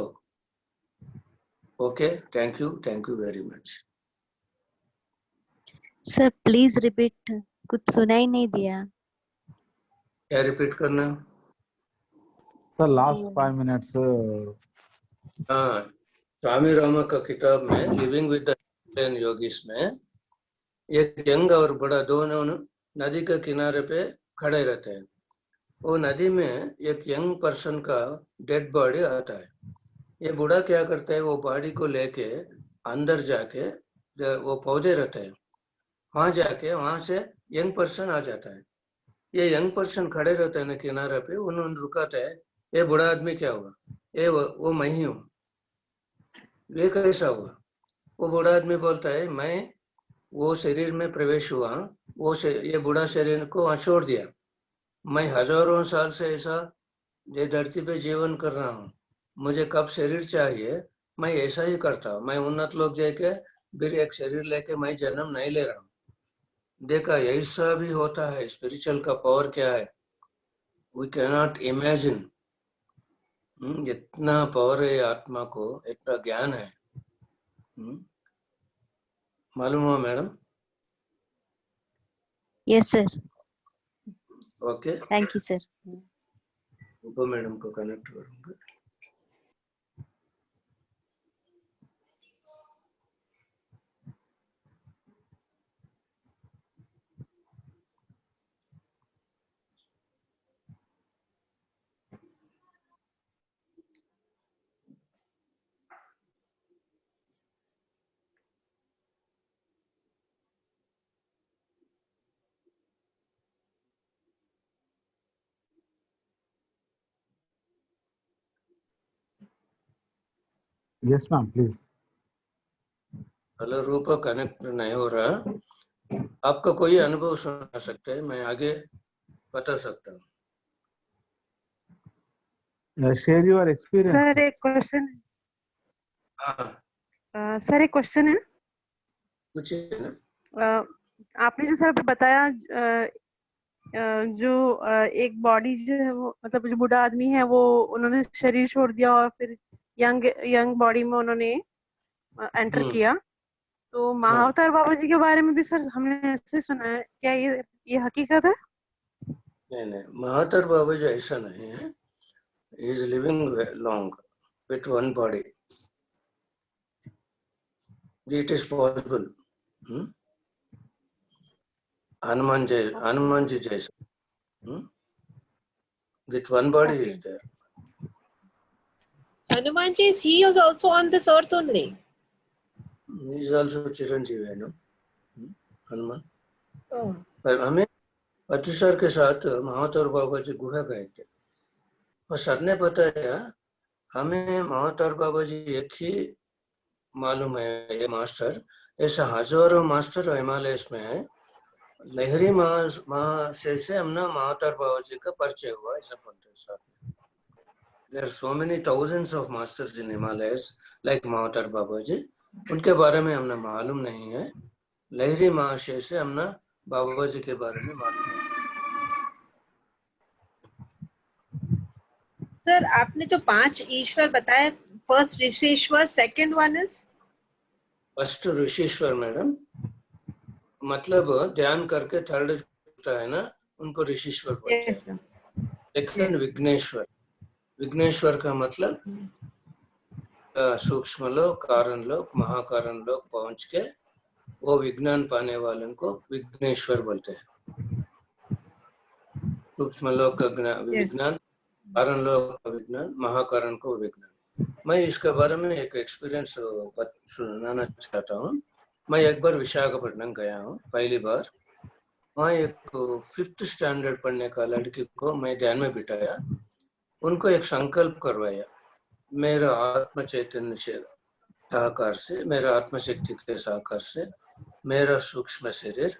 okay, thank you very much. Sir please repeat, कुछ सुनाई नहीं दिया। क्या रिपीट करना? Sir last 5 minutes. हाँ, स्वामी रामा का किताब में लिविंग विद द योगीज में एक यंग और बड़ा दोनों नदी के किनारे पे खड़े रहते हैं। वो नदी में एक यंग पर्सन का डेड बॉडी आता है। ये बूढ़ा क्या करता है? वो बॉडी को लेके अंदर जाके, वो पौधे रहते हैं वहां जाके, वहां से यंग पर्सन आ जाता है। ये यंग पर्सन खड़े रहते हैं ना किनारे पे, उन्होंने रुकाता है। ये बूढ़ा आदमी क्या हुआ? ये वो मैं ही हूँ। ये कैसा हुआ? वो बूढ़ा आदमी बोलता है मैं वो शरीर में प्रवेश हुआ, ये बूढ़ा शरीर को वहां छोड़ दिया। मैं हजारों साल से ऐसा ये धरती पे जीवन कर रहा हूँ। मुझे कब शरीर चाहिए मैं ऐसा ही करता हूँ। मैं उन्नत लोग जाके फिर एक शरीर लेके मैं जन्म नहीं ले रहा हूँ। देखा, ऐसा भी होता है। स्पिरिचुअल का पावर क्या है, वी कैन नॉट इमेजिन। इतना पावर है आत्मा को, इतना ज्ञान है। मालूम हुआ madam? Yes, sir. Okay, Thank you, sir. उपा मैडम को कनेक्ट करूंगा। Yes, ma'am, please. Hello Rupa, connect नहीं हो रहा। आपका कोई अनुभव सुना सकते हैं, मैं आगे बता सकता हूँ। Share your experience. सर एक क्वेश्चन हाँ, सर एक क्वेश्चन है। पूछिए ना। आपने जो सर अभी बताया जो एक बॉडी जो है वो मतलब जो बूढ़ा आदमी है वो उन्होंने शरीर छोड़ दिया और फिर यंग बॉडी में उन्होंने एंटर किया, तो महाअवतार बाबा जी के बारे में भी सर हमने ऐसे सुना है, क्या ये हकीकत है? नहीं, महाअवतार बाबा जी ऐसा नहीं है। He is living long with one body. It is possible. Hanuman ji जैसा with one body is there. Hanumanji, he is also on this earth only. He is also Chiranjeevi, no? Hanuman. Oh. पर हमें पति सर के साथ महाअवतार बाबा जी गुहा गए थे, और सर ने बताया हमें महाअवतार बाबा जी एक ही मालूम है, ये मास्टर। ऐसा हजारों मास्टर हिमालय में है। लहरी महाशय से हमने महाअवतार बाबा जी का परिचय हुआ, ऐसा बोलते हैं sir. There are so many thousands of masters in Himalayas like महाअवतार बाबा जी, उनके बारे में हमने मालूम नहीं है। लहरी महाशय से हमने बाबा जी के बारे में मालूम है। सर आपने जो 5 ईश्वर बताए, first Rishishwar, second one is first Rishishwar madam, मतलब ध्यान करके थर्ड होता है ना, उनको ऋषिश्वर बोलते हैं। Yes sir. Second Vighneshwar. Vighneshwar का मतलब सूक्ष्म लोक, कारण लोक, महाकारण लोक पहुंच के वो विज्ञान पाने वालों को विघ्नेश्वर बोलते हैं। सूक्ष्म लोक का विज्ञान, कारण लोक का विज्ञान, महाकारण को विज्ञान। मैं इसके बारे में एक एक्सपीरियंस सुनाना चाहता हूँ। मैं एक बार विशाखापट्टनम गया हूँ पहली बार। वहाँ एक 5th स्टैंडर्ड पढ़ने का लड़की को मैं ध्यान में बिठाया, उनको एक संकल्प करवाया, मेरा आत्म चैतन्य से सहकार से, मेरा आत्मशक्ति के सहकार से मेरा सूक्ष्म शरीर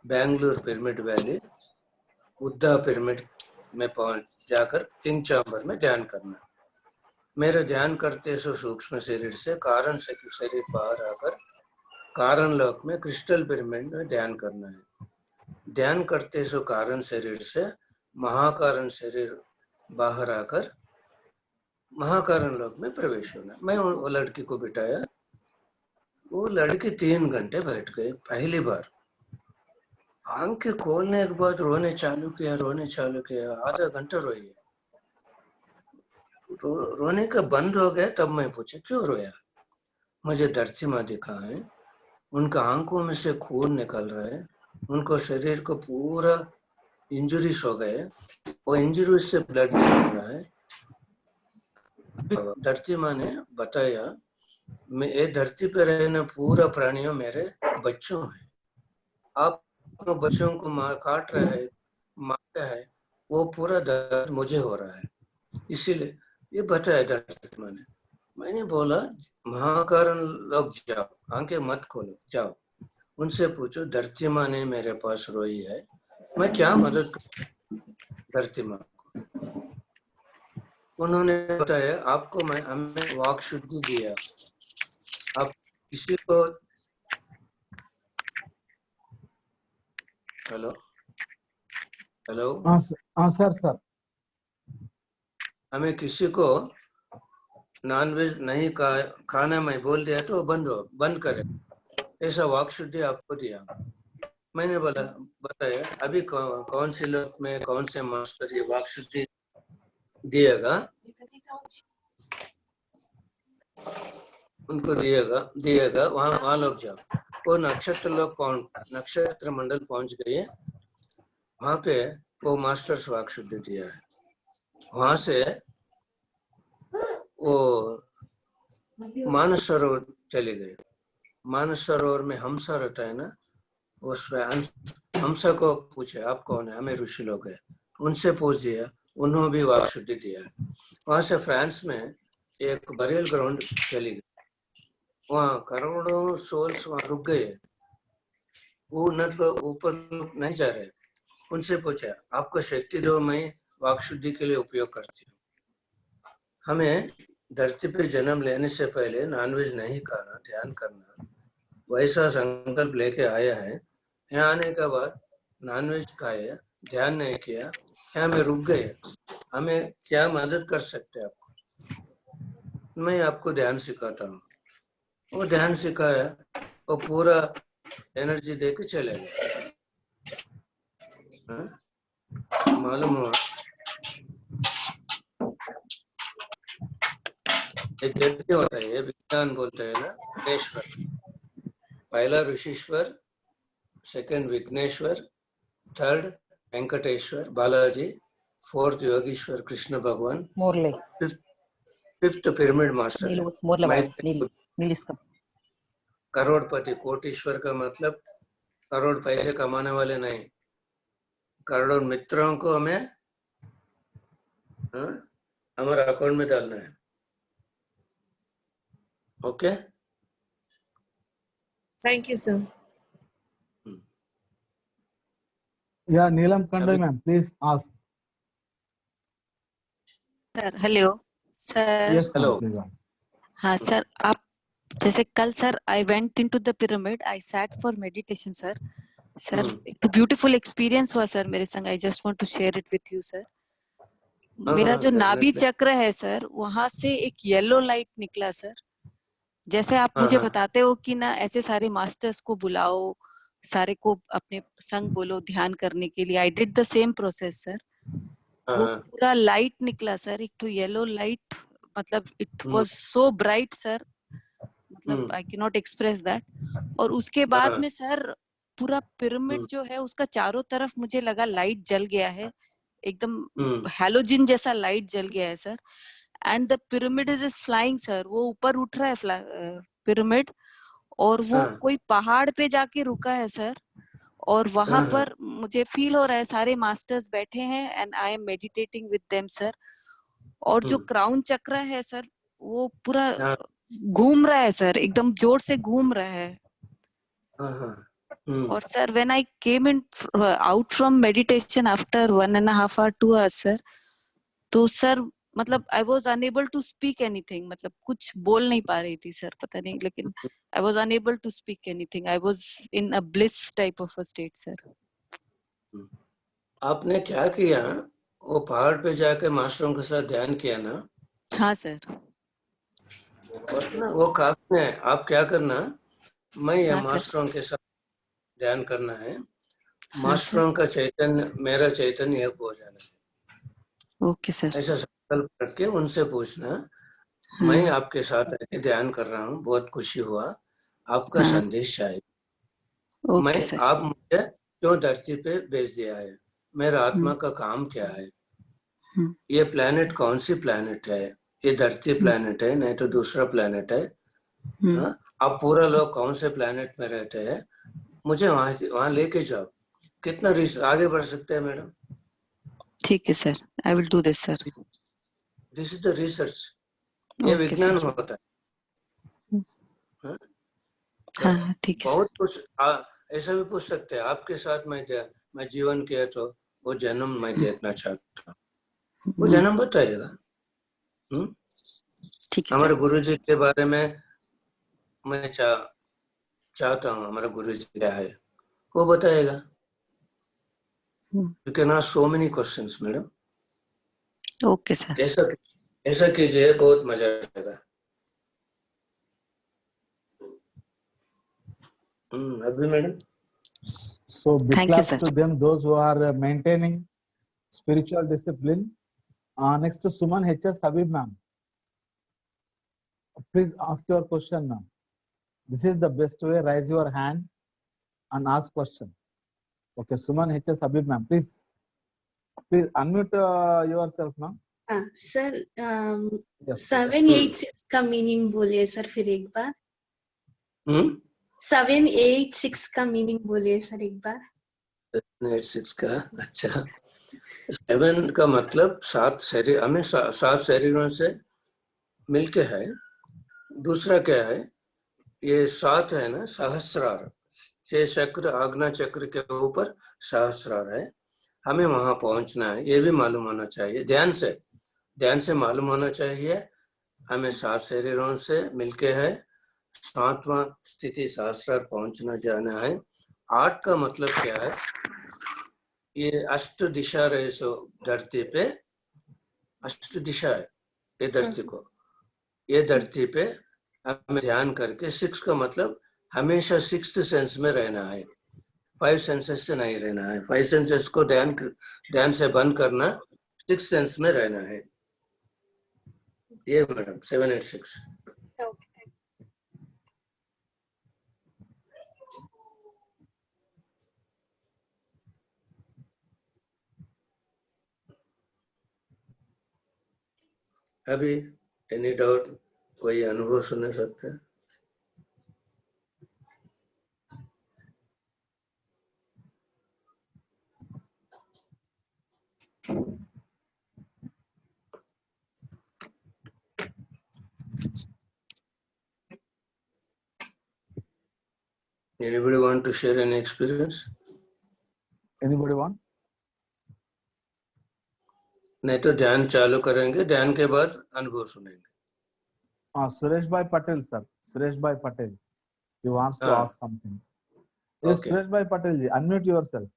Bengaluru pyramid valley, Buddha pyramid में पहुंच जाकर किंग चैम्बर में ध्यान करना। मेरा ध्यान करते सो सूक्ष्म शरीर से कारण से शरीर बाहर आकर कारण लोक में क्रिस्टल पिरामिड में ध्यान करना है। ध्यान करते सो कारण शरीर से महाकारण शरीर बाहर आकर महाकारण लोक में प्रवेश होना। मैं वो लड़की को बिठाया, वो लड़की 3 घंटे बैठ गए। पहली बार आंखें खोलने के बाद रोने चालू किया। आधा घंटा रोई। रोने का बंद हो गया, तब मैं पूछा क्यों रोया। मुझे धरती माँ दिखा है, उनका आंखों में से खून निकल रहा है, उनको शरीर को पूरा इंजरीज हो गए, वो इंजरी से ब्लड निकल रहा है। धरती माँ ने बताया, मैं ये धरती पे रहने पूरा प्राणियों मेरे बच्चों हैं, आप बच्चों को मार काट रहा है, मारता है, वो पूरा दर्द मुझे हो रहा है, इसीलिए ये बताया धरती माँ ने। मैंने बोला महाकारण लोग जाओ, आंखें मत खोलो, जाओ उनसे पूछो धरती माँ ने मेरे पास रोई है, मैं क्या मदद करूं धरती माँ को। उन्होंने बताया आपको हमें वाक शुद्धि दिया, आप किसी को हेलो सर हमें किसी को नॉनवेज नहीं खाना मैं बोल दिया तो बंद करे, ऐसा वाक शुद्धि आपको दिया। मैंने बताया अभी कौन से लोक में कौन से मास्टर ये वाक शुद्धि दिएगा, उनको दिएगा वहां लोग जाओ। वो नक्षत्र लोग नक्षत्र मंडल पहुंच गए, वहां पे वो मास्टर्स वाक शुद्धि दिया है। वहां से वो मानस सरोवर चले गए। मानस सरोवर में हंसा रहता है ना, उसमें हंसा को पूछे आप कौन है, हमें ऋषि लोग है, उनसे पूछ दिया, उन्होंने भी वाक शुद्धि दिया है। वहां से फ्रांस में एक बरियल ग्राउंड चली गई, वहाँ करोड़ों सोल्स वहां रुक गए, वो ऊपर नहीं जा रहे। उनसे पूछा आपको शक्ति दो, मैं वाक शुद्धि के लिए उपयोग करती हूँ। हमें धरती पे जन्म लेने से पहले नॉनवेज नहीं खाना, ध्यान करना, वैसा संकल्प लेके आया है। यहाँ आने के बाद नॉनवेज खाया, ध्यान नहीं किया, यहाँ में रुक गए। हमें क्या मदद कर सकते हैं आपको? मैं आपको ध्यान सिखाता हूँ। वो ध्यान सिखाया, वो पूरा एनर्जी दे के चले गए। मालूम हुआ यज्ञ होता है, विज्ञान बोलते हैं ना, विघ्नेश्वर। पहला Rishishwar, second Vighneshwar, third Venkateshwar Balaji, fourth Yogishwar Krishna भगवान, मोरले फिफ्थ पिरामिड मास्टर है। मोरले मैं नीलिस्कम करोड़पति, कोटीश्वर का मतलब करोड़ पैसे कमाने वाले नहीं, करोड़ मित्रों को हमें हमारे अकाउंट में डालना है। Okay, thank you sir. Yeah, Neelam Kande ma'am, please ask. Sir hello sir. Yes ma'am, hello. please ask. हाँ सर, आप जैसे कल sir I went into the pyramid, I sat for meditation sir. Sir एक beautiful experience हुआ sir मेरे संग, I just want to share it with you sir. मेरा जो नाभि चक्र है सर, वहां से एक येलो लाइट निकला सर। जैसे आप मुझे बताते हो कि ना ऐसे सारे मास्टर्स को बुलाओ, सारे को अपने संग बोलो ध्यान करने के लिए, I did the same process sir. वो पूरा लाइट निकला सर, एक तो येलो लाइट, मतलब it was so bright sir, मतलब I can not express that. और उसके बाद में सर पूरा पिरामिड जो है उसका चारों तरफ मुझे लगा लाइट जल गया है, एकदम हैलोजन जैसा लाइट जल गया है sir. And the pyramid is flying sir, वो ऊपर उठ रहा है पिरामिड, और वो कोई पहाड़ पे जाके रुका है सर। और वहां पर मुझे फील हो रहा है सारे मास्टर्स बैठे हैं and I am meditating with them sir. और जो क्राउन चक्र है सर, वो पूरा घूम रहा है सर, एकदम जोर से घूम रहा है। और sir when I came in out from meditation after 1.5 hour 2 hours sir, तो सर मतलब I was unable to speak anything, मतलब कुछ बोल नहीं पा रही थी सर, पता नहीं, लेकिन I was unable to speak anything. I was in a bliss type of a state sir. आपने क्या किया, वो पहाड़ पे जाके मास्टरों के साथ ध्यान किया ना? हाँ सर। वो काफी है। आप क्या करना, मैं या हाँ मास्टरों के साथ ध्यान करना है। हाँ मास्टरों का चैतन्य, मेरा चैतन्य एक हो जाना है। Okay sir. ऐसा संकल्प करके उनसे पूछना, हाँ, मैं आपके साथ रहकर ध्यान कर रहा हूँ, बहुत खुशी हुआ, आपका हाँ, संदेश चाहिए। Okay sir. आप मुझे क्यों धरती पे भेज दिया है, मेरा आत्मा का काम क्या है, ये प्लेनेट कौन सी प्लेनेट है, ये धरती प्लेनेट है नहीं तो दूसरा प्लेनेट है, आप पूरा लोग कौन से प्लेनेट में रहते हैं, मुझे वहां लेके जाओ। कितना आगे बढ़ सकते हैं मैडम? ठीक है sir, I will do this sir. This is the research, ये विज्ञान होता है। हाँ ठीक है बहुत कुछ ऐसा भी पूछ सकते हैं, आपके साथ मैं जीवन किया तो वो जन्म मैं देखना चाहता हूँ, वो जन्म बताएगा। ठीक है हमारे सर। गुरुजी के बारे में मैं चाहता हूँ, हमारा गुरुजी क्या है वो बताएगा। You can ask so many questions madam. Okay sir. ऐसा कीजिए, बहुत मजा आएगा। अभी madam So big Thank you, claps sir. to them, those who are maintaining spiritual discipline. Next to Suman HS Habib ma'am. Please ask your question now. This is the best way. Raise your hand and ask question. Okay, Suman HS Habib ma'am, please unmute yourself now. Sir Yes. 786 का meaning बोलिए sir फिर एक बार. 786 का meaning बोलिए sir एक बार. 786 का अच्छा 7 का मतलब 7 शरीर, हमें 7 शरीरों से मिलके है. दूसरा क्या है, ये 7 है ना सहस्रार, 6 चक्र आज्ञा चक्र के ऊपर सहस्रार है. हमें वहां पहुंचना है, ये भी मालूम होना चाहिए. ध्यान से मालूम होना चाहिए. हमें 7 शरीरों से मिलके है 7वां स्थिति सहस्रार पहुंचना जाना है. 8 का मतलब क्या है, ये अष्ट दिशा रहे सो धरती पे, अष्ट दिशा है ये धरती को, ये धरती पे हमें ध्यान करके 6 का मतलब हमेशा 6th सेंस में रहना है, 5 सेंसेस से नहीं रहना है. 5 सेंसेस को ध्यान से बंद करना, 6th सेंस में रहना है. ये मैडम 786. अभी एनी डाउट, कोई अनुभव सुन सकते हैं? Anybody want to share any experience? Anybody want? नहीं तो ध्यान चालू करेंगे, ध्यान के बाद अनुभव सुनेंगे. हाँ, सुरेश भाई पटेल सर, सुरेश भाई Patel, he wants to ask something. Yes, Okay. Suresh भाई पटेल जी, unmute yourself.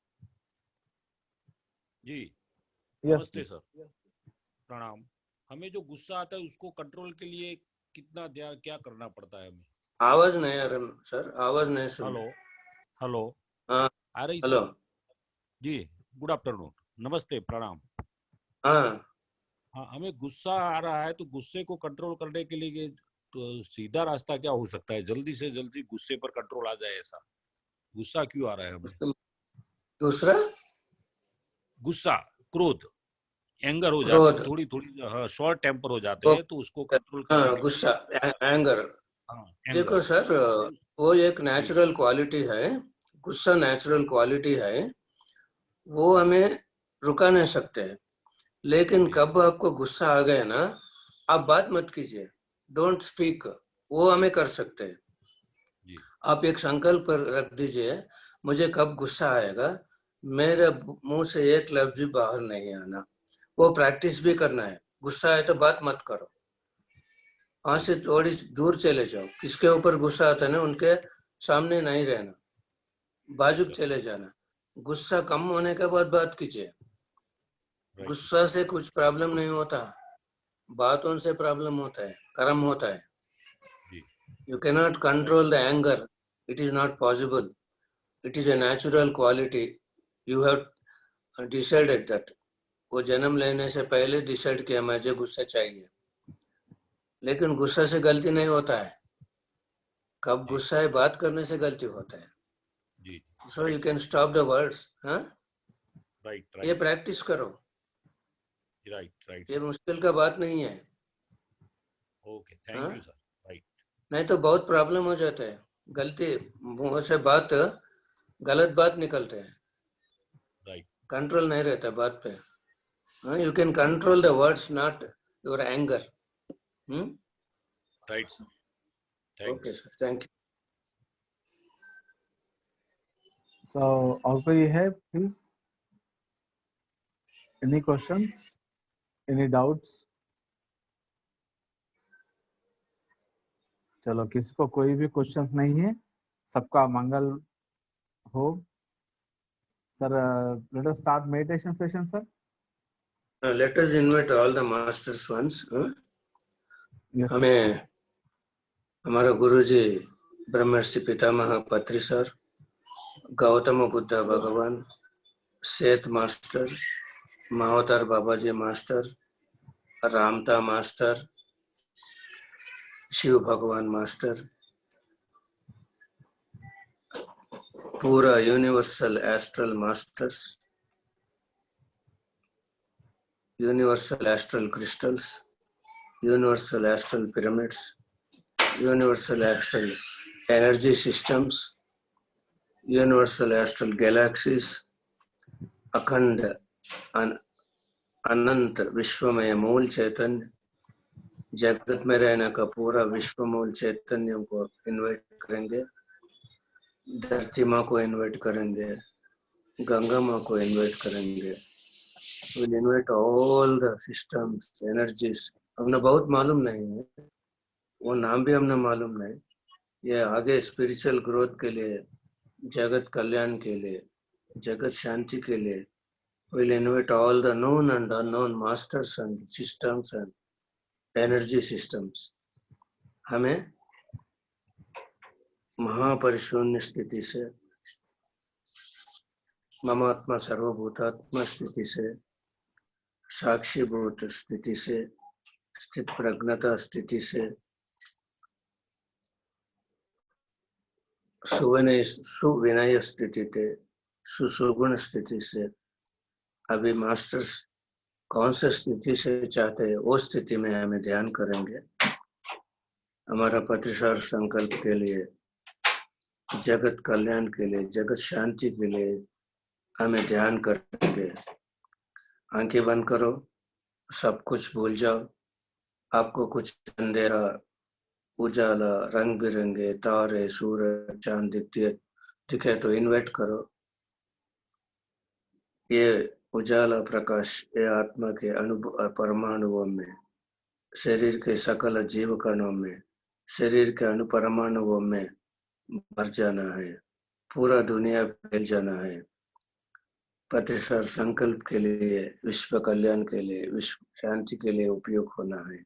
जी Yes, नमस्ते please. सर, प्रणाम. हमें जो गुस्सा आता है उसको कंट्रोल के लिए कितना क्या करना पड़ता है हमें? आवाज नहीं आ रहा सर, आवाज नहीं सुन. हेलो हाँ आ रही हेलो जी. गुड आफ्टरनून, नमस्ते, प्रणाम. हाँ हमें गुस्सा आ रहा है तो गुस्से को कंट्रोल करने के लिए तो सीधा रास्ता क्या हो सकता है? जल्दी से जल्दी गुस्से पर कंट्रोल आ जाए, ऐसा गुस्सा क्यों आ रहा है हमें? दूसरा गुस्सा, क्रोध, एंगर हो जाता है, थोड़ी शॉर्ट टेम्पर हो जाते हैं, तो उसको कंट्रोल करने के गुस्सा एंगर. देखो सर, वो एक नेचुरल क्वालिटी है. गुस्सा नेचुरल क्वालिटी है, वो हमें रुका नहीं सकते. लेकिन कब आपको गुस्सा आ गया ना, आप बात मत कीजिए, डोंट स्पीक. वो हमें कर सकते हैं. आप एक संकल्प रख दीजिए, मुझे कब गुस्सा आएगा मेरे मुंह से एक लफ्ज भी बाहर नहीं आना. वो प्रैक्टिस भी करना है. गुस्सा आए तो बात मत करो, वहां से थोड़ी दूर चले जाओ. किसके ऊपर गुस्सा आता है ना, उनके सामने नहीं रहना, बाजू चले जाना. गुस्सा कम होने के बाद बात कीजिए. गुस्सा से कुछ प्रॉब्लम नहीं होता, बातों से प्रॉब्लम होता है, कर्म होता है. You cannot control the anger. It is not possible. It is a natural quality. You have decided that. वो जन्म लेने से पहले डिसाइड किया मुझे गुस्सा चाहिए. लेकिन गुस्सा से गलती नहीं होता है. कब गुस्सा है, बात करने से गलती होता है. So you can stop the words. हाँ? ये प्रैक्टिस करो. ये मुश्किल का बात नहीं है. Okay, thank you sir. नहीं तो बहुत प्रॉब्लम हो जाता है. गलती मुंह से बात, गलत बात निकलते हैं. कंट्रोल नहीं रहता बात पे. You can control the words, not your anger. Right sir. Okay sir, thank you. So और कोई है please? Any questions? Any doubts? चलो, किसी को कोई भी क्वेश्चंस नहीं है, सबका मंगल हो. Sir, let us start meditation session, sir. Let us invite all the masters once. Yes. हमें हमारा गुरुजी ब्रह्मर्षि पितामह पत्री सर गौतम बुद्ध भगवान, सेठ मास्टर, मावतार बाबाजी मास्टर, रामता मास्टर, शिव भगवान मास्टर, पूरा universal astral masters, universal astral crystals, universal astral pyramids, universal astral energy systems, universal astral galaxies, अखंड अनंत विश्वमय मूल चैतन्य, जगत में रहने का पूरा विश्व मूल चैतन्य को इनवाइट करेंगे, धरती माँ को इनवाइट करेंगे, गंगा माँ को इनवाइट करेंगे, will invite all the systems, energies. हमने बहुत मालूम नहीं है, वो नाम भी हमने मालूम नहीं, ये आगे स्पिरिचुअल ग्रोथ के लिए, जगत कल्याण के लिए, जगत शांति के लिए, will invite all the known and unknown masters and systems and energy systems. हमें महापरिशून्य स्थिति से, ममात्मा सर्वभूतात्मा स्थिति से, साक्षीभूत स्थिति से, स्थित प्रज्ञता स्थिति से, सुविनय स्थिति से, सुसुगुण स्थिति से, अभी मास्टर्स कौन से स्थिति से चाहते हैं वो स्थिति में हमें ध्यान करेंगे। हमारा प्रतिसार संकल्प के लिए, जगत कल्याण के लिए, जगत शांति के लिए हमें ध्यान करेंगे। आंखें बंद करो, सब कुछ भूल जाओ। आपको कुछ अंधेरा, उजाला, रंग बिरंगे तारे, सूरज, चांद दिखे तो इन्वाइट करो। ये उजाला प्रकाश ये आत्मा के परमाणुओं में, शरीर के सकल जीव कणों में, शरीर के परमाणुओं में भर जाना है, पूरा दुनिया फैल जाना है। प्रतिसार संकल्प के लिए, विश्व कल्याण के लिए, विश्व शांति के लिए उपयोग होना है।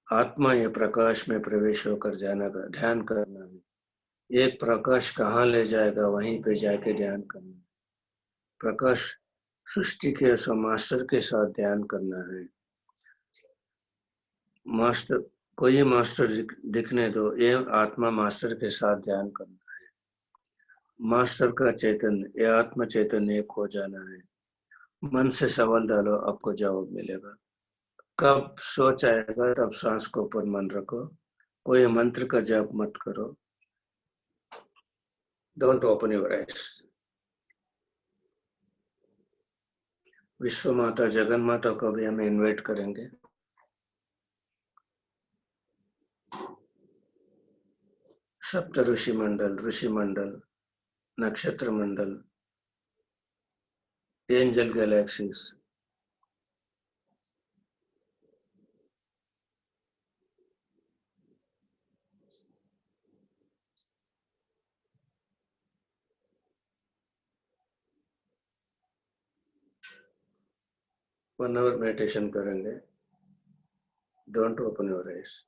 आत्मा ये प्रकाश में प्रवेश होकर जाना का ध्यान करना है। एक प्रकाश कहाँ ले जाएगा वहीं पे जाके ध्यान करना है। प्रकाश सृष्टि के मास्टर के साथ ध्यान करना है। मास्टर, कोई मास्टर दिखने दो, ये आत्मा मास्टर के साथ ध्यान करना है। मास्टर का चैतन्य, ये आत्मा चैतन्य एक हो जाना है। मन से सवाल डालो, आपको जवाब मिलेगा। कब सोच आएगा तब सांस को ऊपर मन रखो। कोई मंत्र का जप मत करो। Don't open your eyes. विश्व माता जगन माता को भी हमें इनवाइट करेंगे। सप्त ऋषि मंडल, नक्षत्र मंडल, angel galaxies, one hour meditation करेंगे। Don't open your eyes.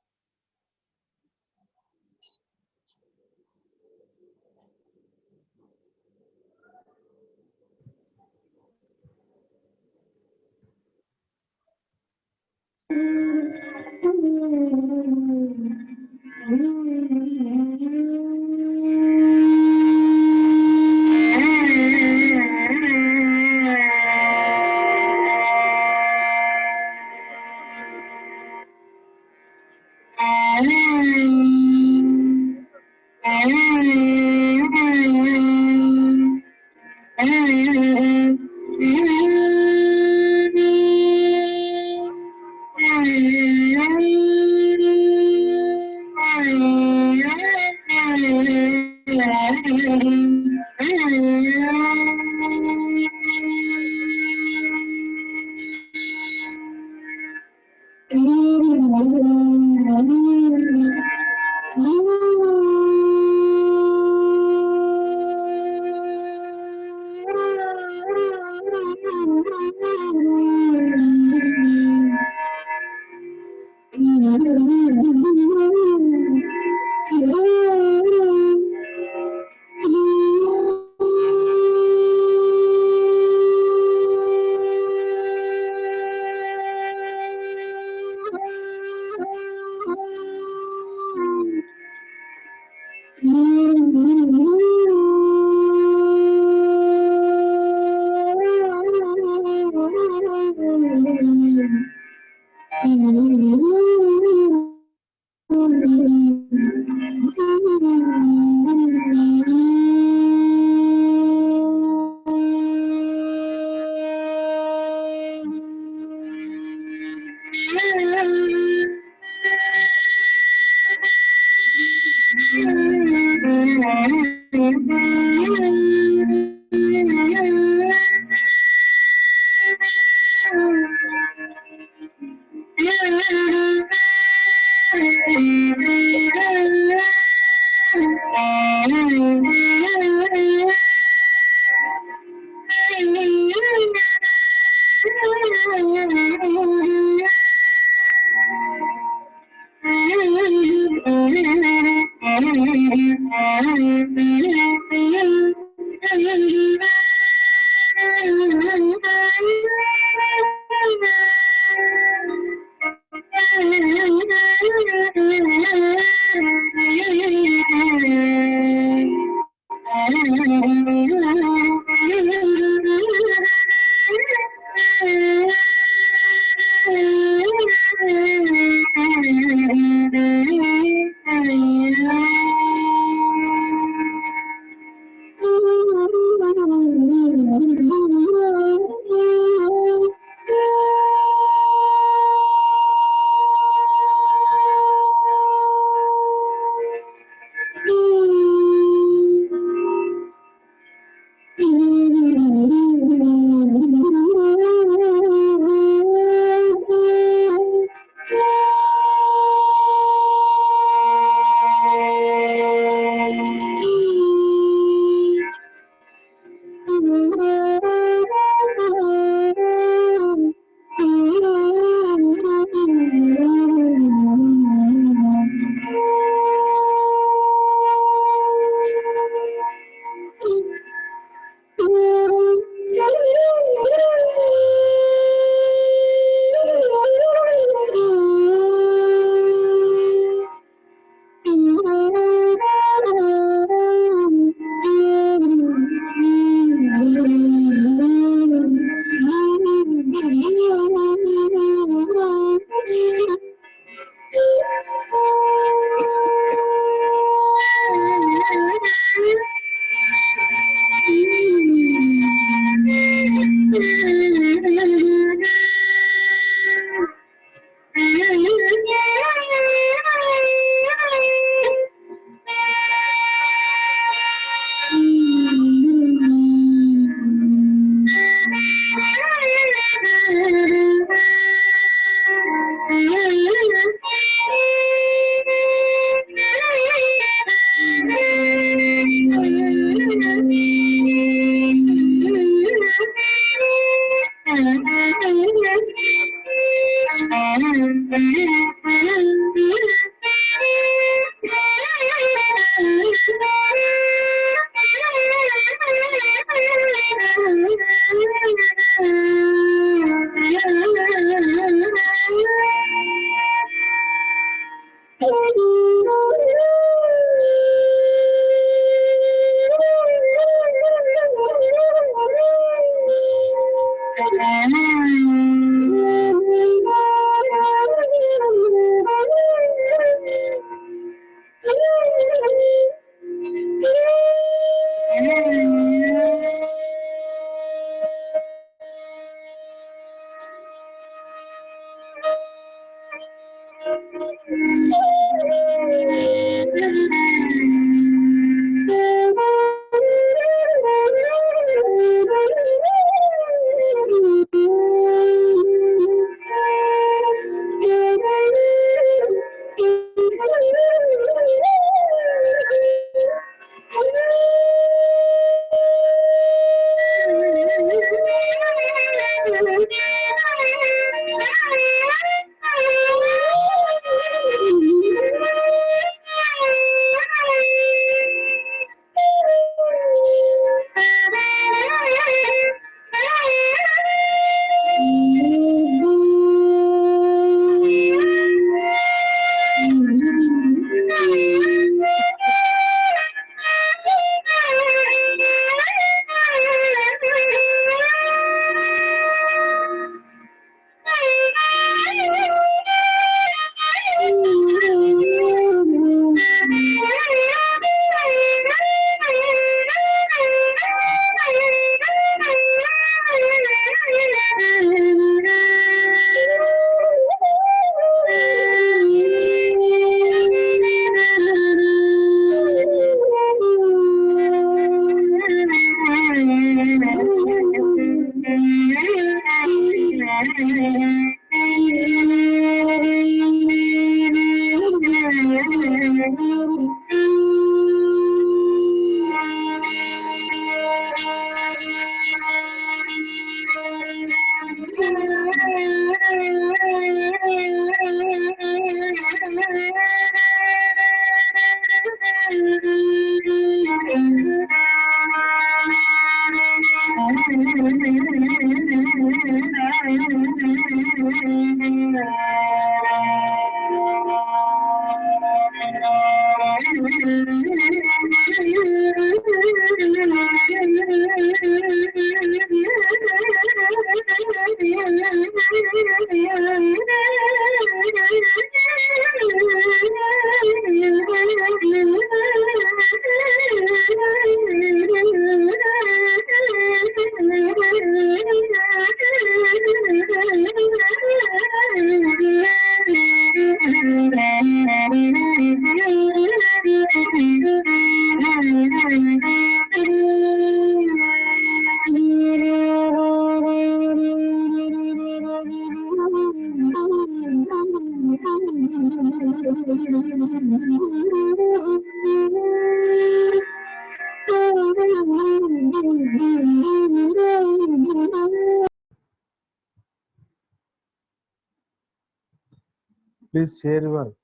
Please share your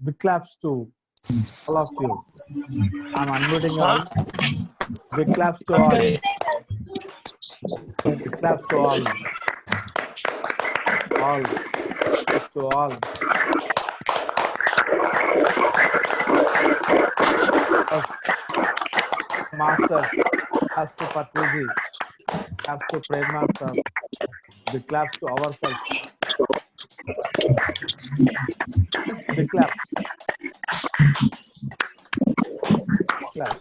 big claps to all of you. I'm unmuting all. Big claps to all. Big claps to all. All. Claps to all. Us. Masters. Claps to Patriji. Claps to Prerna sir. Big claps to ourselves. Big claps. Claps.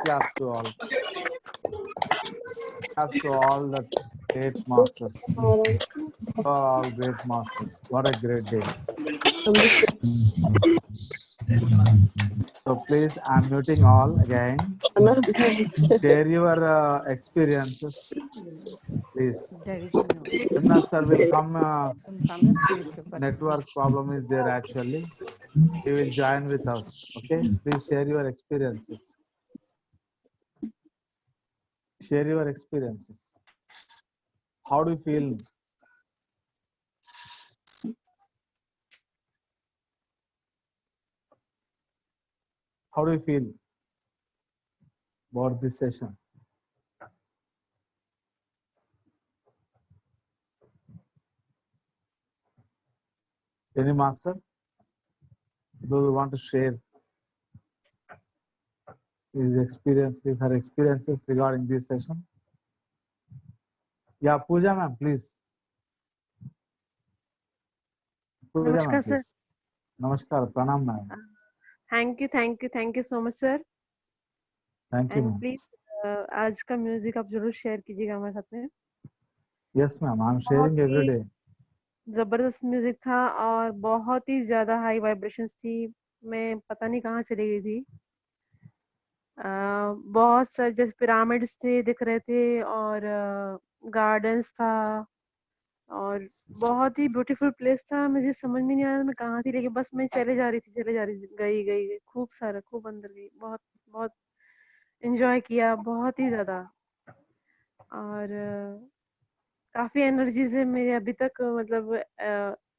Claps to all. Claps to all the great masters. All great masters. What a great day. So please, I'm muting all again. Share your experiences, please. Prerna sir will come. Network problem is there actually. He will join with us. Okay, please share your experiences. Share your experiences. How do you feel? How do you feel about this session? Any master? Those who want to share his experiences, her experiences regarding this session? Yeah, Pooja ma'am, please. Pooja Namaskar, ma'am, sir. please. Namaskar, pranam ma'am. Thank you so much sir. Thank you and ma'am. Please आज का music आप जरूर share कीजिएगा हमारे साथ में. Yes ma'am, I'm sharing every day. जबरदस्त music था और बहुत ही ज्यादा हाई वाइब्रेशंस थी. मैं पता नहीं कहाँ चली गई थी. बहुत सारे जैसे पिरामिड्स थे दिख रहे थे और गार्डन्स था और बहुत ही ब्यूटीफुल प्लेस था. मुझे समझ में नहीं आया मैं कहाँ थी, लेकिन बस मैं चले जा रही थी गई खूब सारा खूब अंदर गई. बहुत बहुत एंजॉय किया, बहुत ही ज्यादा. और काफी एनर्जीज है मेरे अभी तक. मतलब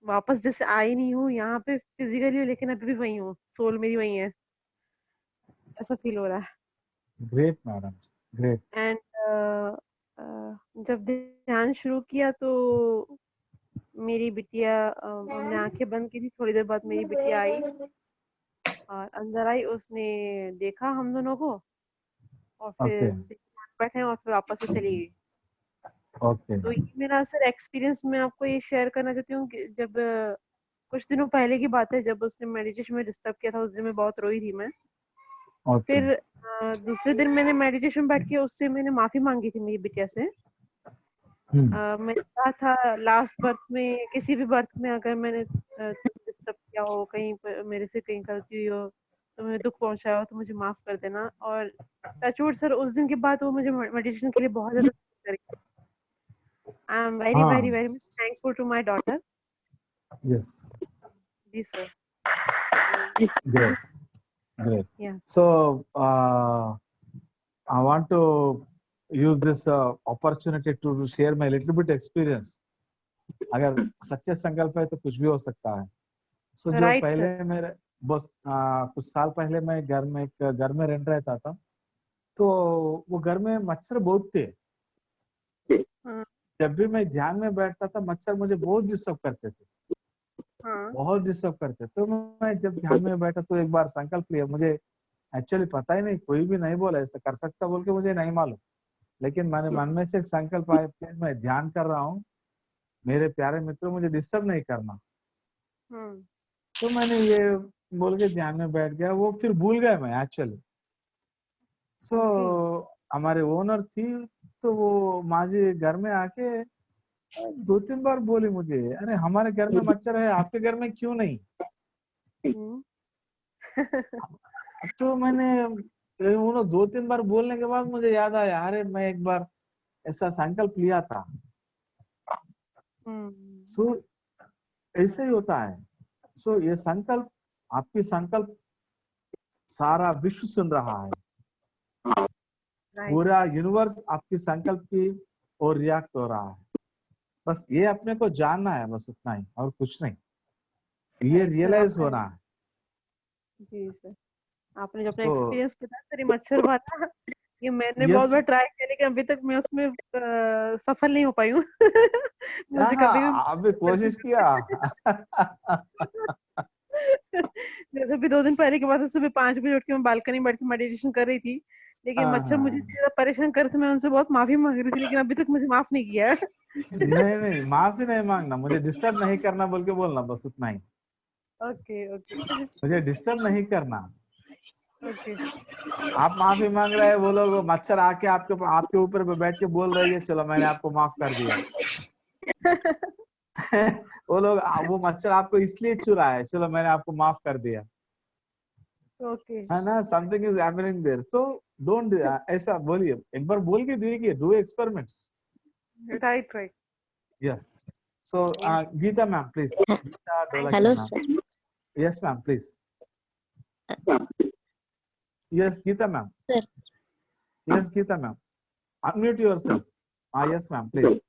वापस जैसे आई नहीं हूँ यहाँ पे फिजिकली, लेकिन अभी भी वही हूँ. सोल मेरी वही है, ऐसा फील हो रहा है. Great madam, great. एंड जब ध्यान शुरू किया तो मेरी बिटिया, हमने आंखें बंद की थी. थोड़ी देर बाद मेरी बिटिया आई और अंदर आई. उसने देखा हम दोनों को और फिर Okay, बैठे और फिर वापस से चली गई. okay. तो ये मेरा सर एक्सपीरियंस मैं आपको ये शेयर करना चाहती हूँ कि जब कुछ दिनों पहले की बात है, जब उसने मेडिटेशन में डिस्टर्ब किया था, उस दिन मैं बहुत रोई थी मैं. Okay. फिर दूसरे दिन मैंने मेडिटेशन बैठ के उससे मैंने माफी मांगी थी मेरी बिटिया से. मैंने कहा था लास्ट बर्थ में, किसी भी बर्थ में अगर मैंने डिस्टर्ब किया हो, कहीं पर मेरे से कहीं गलती हुई हो, तो मुझे दुख पहुंचाया हो, तो मुझे माफ कर देना. और टचवुड सर उस दिन के बाद वो मुझे मेडिटेशन के लिए बहुत ज्यादा करेगी. I am very very very much thankful to my daughter. Yes. जी sir. Great. Great. Yeah. So I want to use this opportunity to share my little bit experience. अगर सच्चे संकल्प है तो कुछ भी हो सकता है. So जो Right, पहले sir. बस कुछ साल पहले मैं घर में रह रहता था, तो वो घर में मच्छर बहुत थे। हाँ जब भी मैं ध्यान में बैठता था मच्छर मुझे बहुत डिस्टर्ब करते थे, हाँ बहुत डिस्टर्ब करते। तो मैं जब ध्यान में बैठा तो एक बार संकल्प लिया, मुझे एक्चुअली पता ही नहीं, कोई भी नहीं बोला ऐसा कर सकता बोल के, मुझे नहीं मालूम, लेकिन मैंने मन में से एक संकल्प आया, प्लीज मैं ध्यान कर रहा हूँ, मेरे प्यारे मित्रों मुझे डिस्टर्ब नहीं करना। हम्म तो मैंने ये बोल के ध्यान में बैठ गया, वो फिर भूल गया मैं एक्चुअली। सो हमारे ओनर थी, तो वो माँ जी घर में आके 2-3 बार बोली मुझे, अरे हमारे घर में मच्छर है, आपके घर में क्यों नहीं? हम्म तो मैंने उन्होंने 2-3 बार बोलने के बाद मुझे याद आया, अरे मैं एक बार ऐसा संकल्प लिया था। सो ऐसे ही होता है। सो ये संकल्प, आपकी संकल्प सारा विश्व सुन रहा है, राइट पूरा यूनिवर्स आपकी संकल्प की ओर रिएक्ट हो रहा है। बस ये अपने को जानना है, बस उतना ही और कुछ नहीं, ये राइट सर। रियलाइज आपने होना है। जी सर, आपने जो अपना तो एक्सपीरियंस बताया सर, ये मच्छर वाला, ये मैंने बहुत यस, बार ट्राई किया लेकिन अभी तक मैं उसमें सफल नहीं हो पाई हूँ। मुझे हाँ कभी भी आप भी कोशिश किया। जैसे भी 2 दिन पहले की बात है, सुबह 5 बजे उठ के मैं बालकनी में बैठ के मेडिटेशन कर रही थी, लेकिन हाँ मच्छर मुझे हाँ, इतना ज्यादा परेशान कर रहे थे, मैं उनसे बहुत माफी मांग रही थी लेकिन अभी तक मुझे माफ नहीं किया। नहीं नहीं माफी नहीं मांगना, मुझे डिस्टर्ब नहीं करना बोल के बोलना, बस उतना ही, ओके ओके मुझे डिस्टर्ब नहीं करना। ओके आप माफी मांग रहे हैं, वो लोग मच्छर आके आपके आपके ऊपर बैठ के बोल रही है चलो मैंने आपको माफ कर दिया। वो लोग वो मच्छर आपको इसलिए चुरा है, चलो मैंने आपको माफ कर दिया, ओके है ना? Something is happening there, so don't ऐसा बोलिए, एक बार बोल के देखिए, do experiments. Right right yes, so Geeta ma'am please, Geeta Dholakia hello ma'am. Sir. Yes ma'am please. Yes Geeta ma'am. Sir yes Geeta ma'am, unmute yourself. Yes ma'am please.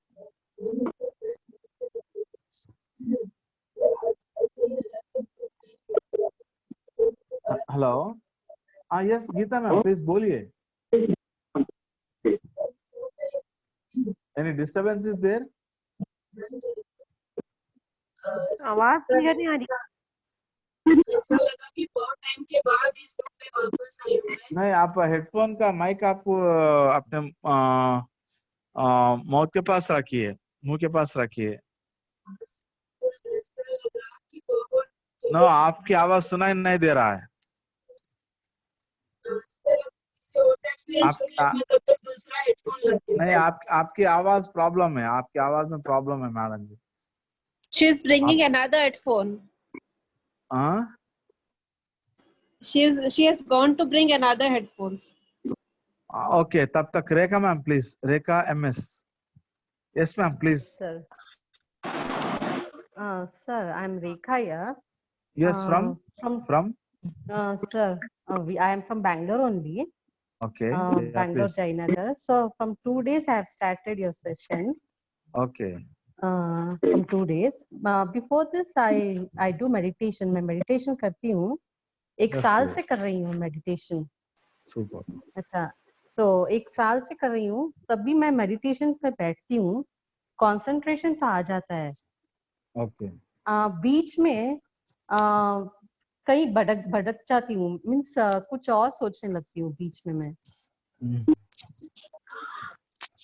Hello, yes Geeta ma'am please बोलिए। Any disturbance is there? आवाज clear नहीं आ रही। ऐसा लगा कि बहुत time के बाद इस रूम में वापस आई हूँ मैं। नहीं, आप हेडफोन का माइक आप अपने माउथ के पास रखिए, मुंह के पास रखिए। ऐसा लगा कि बहुत नो, आपकी आवाज सुनाई नहीं दे रहा है। एक्सपीरियंस आप नहीं है, मैं तब तक दूसरा हेडफोन लगती नहीं, हूँ। आपकी आवाज प्रॉब्लम है, आपकी आवाज में प्रॉब्लम है madam ji. She is bringing another headphone. हाँ, She has gone to bring another headphones. Okay, तब तक Rekha ma'am please, Rekha MS। Yes ma'am please. Sir, sir, I'm Rekha here. Yes, from From sir, I am from Bangalore only. Okay, Bangalore please. Jayanagar. So from 2 days I have started your session. Okay, From 2 days. Before this I do meditation. मैं meditation करती हूँ. 1 That's साल great. से कर रही हूँ meditation. Super. अच्छा, तो 1 साल से कर रही हूँ, तभी मैं meditation पे बैठती हूँ, concentration तो आ जाता है। ओके, बीच में कहीं भटक जाती हूँ, मीन्स कुछ और सोचने लगती हूँ बीच में मैं।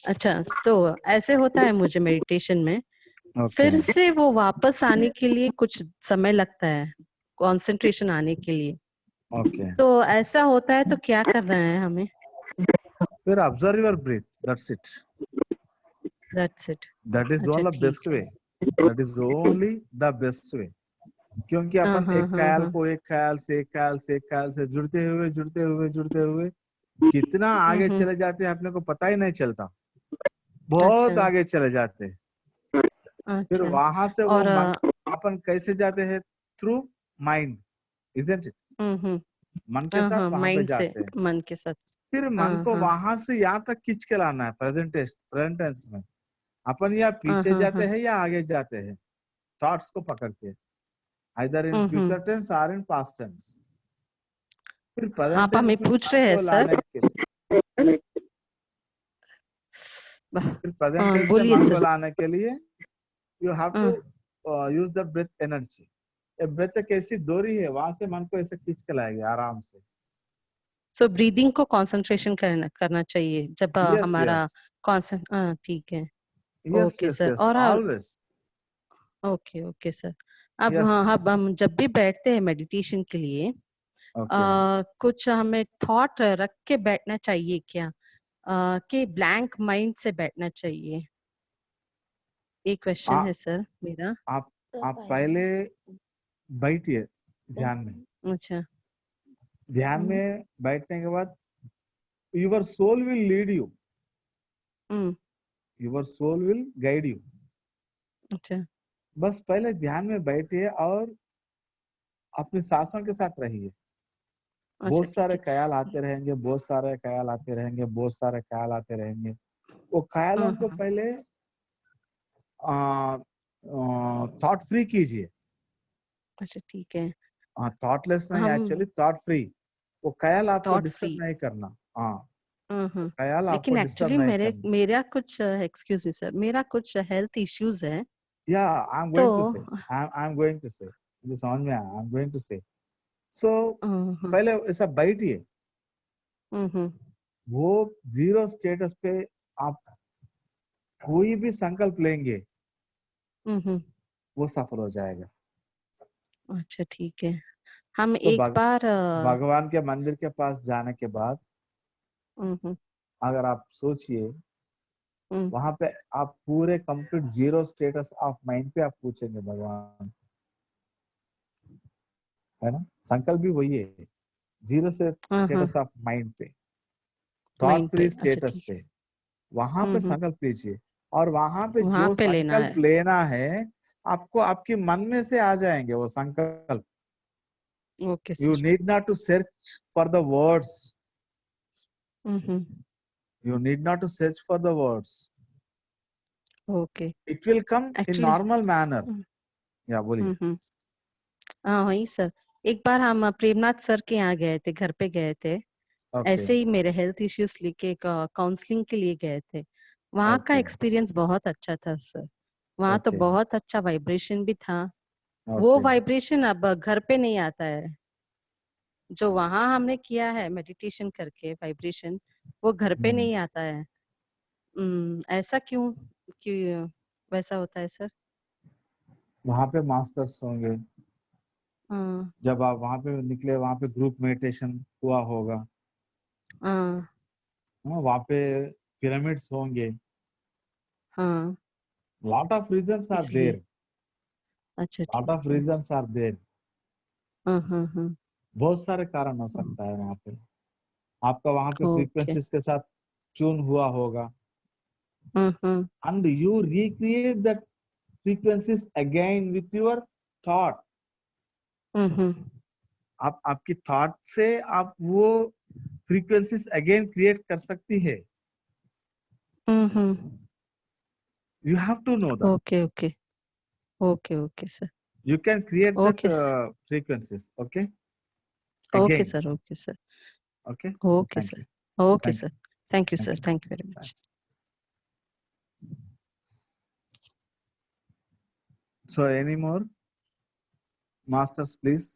अच्छा, तो ऐसे होता है मुझे मेडिटेशन में। फिर से वो वापस आने के लिए कुछ समय लगता है, कंसंट्रेशन आने के लिए। ओके। तो ऐसा होता है तो क्या करना है हमें? फिर observe your breathe, that's it. That's it. That is अच्छा, ओनली ठीक best way, that is only the best way. क्योंकि अपन एक ख्याल को एक ख्याल से जुड़ते हुए कितना आगे चले जाते हैं अपने को पता ही नहीं चलता, बहुत अच्छा, आगे चले जाते हैं। फिर अच्छा। वहां से वो और अपन कैसे जाते हैं? Through mind, isn't it? मन के साथ वहां पे माइंड से, जाते हैं। मन के साथ। फिर मन को वहां से यहाँ तक खींच के लाना है प्रेजेंट टेंस में। अपन या पीछे जाते हैं या आगे जाते हैं, थॉट्स को पकड़ के। either in future tense or in past tense. फिर आप present हमें tense में पूछ मन रहे हैं को सर? लाने के लिए, फिर present tense से बोलिए मन को सर। लाने के लिए you have to use the breath energy. ये breath एक ऐसी डोरी है, वहां से मन को ऐसे खींच के लाएगी आराम से। सो ब्रीदिंग को कंसंट्रेशन करना चाहिए जब Yes, हमारा yes. ठीक है। Yes, okay yes, sir. yes, और always. Okay okay sir. अब Yes, हाँ, ma'am. अब हम जब भी बैठते हैं मेडिटेशन के लिए Okay. कुछ हमें थॉट रख के बैठना चाहिए क्या, कि ब्लैंक माइंड से बैठना चाहिए? एक क्वेश्चन है सर मेरा। आप पहले बैठिए ध्यान में। अच्छा। ध्यान में बैठने के बाद your soul will lead you. Your soul will guide you. अच्छा। बस पहले ध्यान में बैठिए और अपनी सांसों के साथ रहिए। बहुत सारे ख्याल आते रहेंगे, बहुत सारे ख्याल आते रहेंगे, बहुत सारे ख्याल आते रहेंगे। वो ख्यालों को पहले थॉट फ्री कीजिए। अच्छा ठीक है। थॉटलेस नहीं, हम एक्चुअली थॉट फ्री। वो ख्याल आपको थॉट डिस्टर्ब फ्री। नहीं करना। ख्याल आपको लेकिन डिस्टर्ब एक्चुअली नहीं करना। मेरा कुछ एक्सक्यूज मी सर, मेरा कुछ हेल्थ इश्यूज है। Yeah, I'm तो going to say. I'm going to say. मुझे समझ में आया। I'm going to say. So पहले ऐसा बैठिए। वो जीरो स्टेटस पे आप कोई भी संकल्प लेंगे वो सफल हो जाएगा। अच्छा ठीक है। हम So, एक बार भगवान के मंदिर के पास जाने के बाद अगर आप सोचिए वहां पे आप पूरे complete zero status of mind पे आप पूछेंगे भगवान, है ना? संकल्प भी वही है, जीरो से स्टेटस ऑफ माइंड पे, थॉट फ्री स्टेटस पे, वहां पे संकल्प लीजिए और वहां पे जो संकल्प लेना है आपको आपके मन में से आ जाएंगे वो संकल्प। Okay you need not to search for the words, you need not to search for the words. Okay. It will come in normal manner. या बोलिए। हाँ वही सर। एक बार हम प्रेमनाथ सर के यहाँ गए थे, घर पे गए थे। ऐसे ही मेरे हेल्थ इश्यूज लेके काउंसलिंग के लिए गए थे। वहाँ का एक्सपीरियंस बहुत अच्छा था सर। वहाँ तो बहुत अच्छा वाइब्रेशन भी था। वो वाइब्रेशन अब घर पे नहीं आता है। जो वहाँ हमने किया है मेडिटेशन करके वाइब्रेशन, वो घर पे नहीं आता है। ऐसा क्यों वैसा होता है सर? वहाँ पे मास्टर्स होंगे। जब आप वहाँ पे निकले, वहाँ पे ग्रुप मेडिटेशन हुआ होगा। वहाँ पे पिरामिड्स होंगे। Lot of reasons are there. अच्छा। Lot of reasons are there. बहुत सारे कारण हो सकता है वहाँ पे। आपका वहाँ पे फ्रीक्वेंसीज के साथ ट्यून हुआ होगा। And you recreate that frequencies again with your thought. आप आपकी थॉट से आप वो फ्रीक्वेंसीज अगेन क्रिएट कर सकती है। You have to know that. Okay, sir. You can create that frequencies. Okay. Okay, sir. Okay, sir. Okay. Okay, sir. Okay, sir. Thank you, sir. Thank you very much. So, any more masters, please?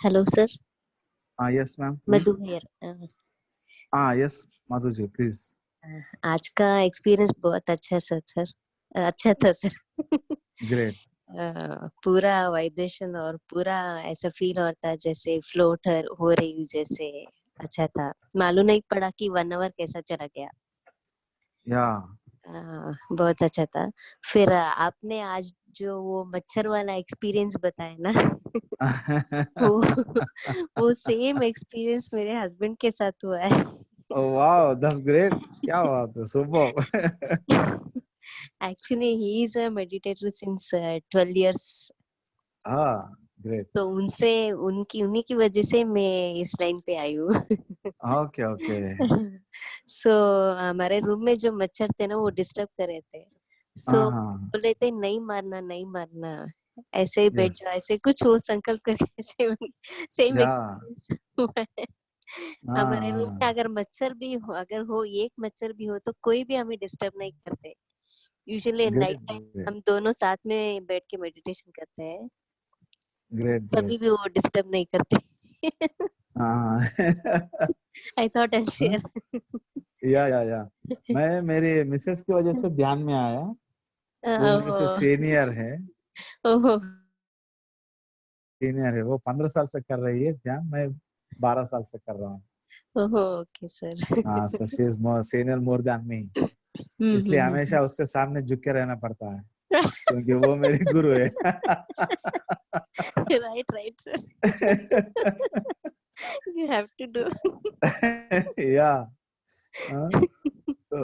Hello, sir. Yes, ma'am. Madhu here. Yes, Madhu ji, please. आज का experience बहुत अच्छा sir अच्छा था sir. Great. पूरा vibration और पूरा ऐसा फील होता जैसे फ्लोट हो रही हूँ जैसे। अच्छा था, मालूम नहीं पड़ा कि 1 आवर कैसा चला गया। बहुत अच्छा था। फिर आपने आज जो वो मच्छर वाला एक्सपीरियंस बताया ना वो सेम एक्सपीरियंस मेरे हस्बैंड के साथ हुआ है। Oh wow, that's great. क्या बात है, super. Actually, he is a meditator since 12 years. Great. तो उनसे उन्हीं की वजह से मैं इस लाइन पे आई हूँ। Okay. So हमारे रूम में जो मच्छर थे ना वो डिस्टर्ब कर रहे थे। सो हाँ बोले थे नहीं मारना, ऐसे ही बैठ यस जाओ, ऐसे कुछ हो संकल्प करके सेम या एक्सपीरियंस हुआ है। हमारे रूम में अगर मच्छर भी हो, अगर हो एक मच्छर भी हो तो कोई भी हमें डिस्टर्ब नहीं करते। Usually night great time great हम दोनों साथ में बैठ के मेडिटेशन करते हैं, ग्रेट ग्रेट कभी भी वो डिस्टर्ब नहीं करते। हाँ आई थॉट आई हाँ, शेयर। या मैं मेरी मिसेस की वजह से ध्यान में आया, वो मेरे से सीनियर है, ओहो वो 15 साल से कर रही है ध्यान, मैं 12 साल से कर रहा हूँ। ओहो ओके सर। हाँ so she is more senior more than me, इसलिए हमेशा उसके सामने झुक के रहना पड़ता है क्योंकि वो मेरी गुरु है। Right sir, you have to do. Yeah. So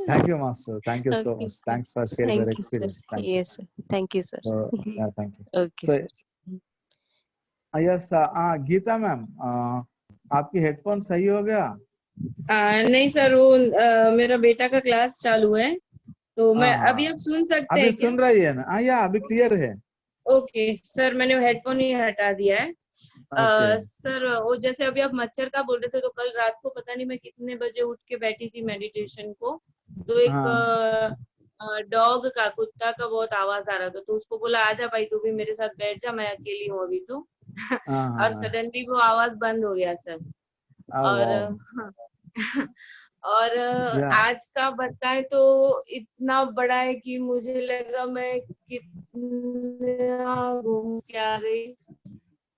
thank you, Master. Thank you so Okay, much. sir. Thanks for sharing your Thank you, sir. experience. Thank you. Yes, sir. Thank you, sir. Yeah, thank you. Okay, So sir. yes, Geeta ma'am, आपकी headphone सही हो गया? नहीं sir, वो मेरा बेटा का class चालू है, तो मैं अभी आप सुन सकते अभी हैं क्या? सुन रही है ना? या अभी क्लियर है? ओके सर, मैंने हेडफोन ही हटा दिया है। Okay. सर वो जैसे अभी आप मच्छर का बोल रहे थे, तो कल रात को पता नहीं मैं कितने बजे उठ के बैठी थी मेडिटेशन को, तो एक डॉग का, कुत्ता का बहुत आवाज आ रहा था, तो उसको बोला आजा भाई तू भी मेरे साथ बैठ जा, मैं अकेली हूँ अभी तो। और सडनली वो आवाज बंद हो गया सर। और और आज का बताएं तो इतना बड़ा है कि मुझे लगा मैं कितना घूम के आ गई।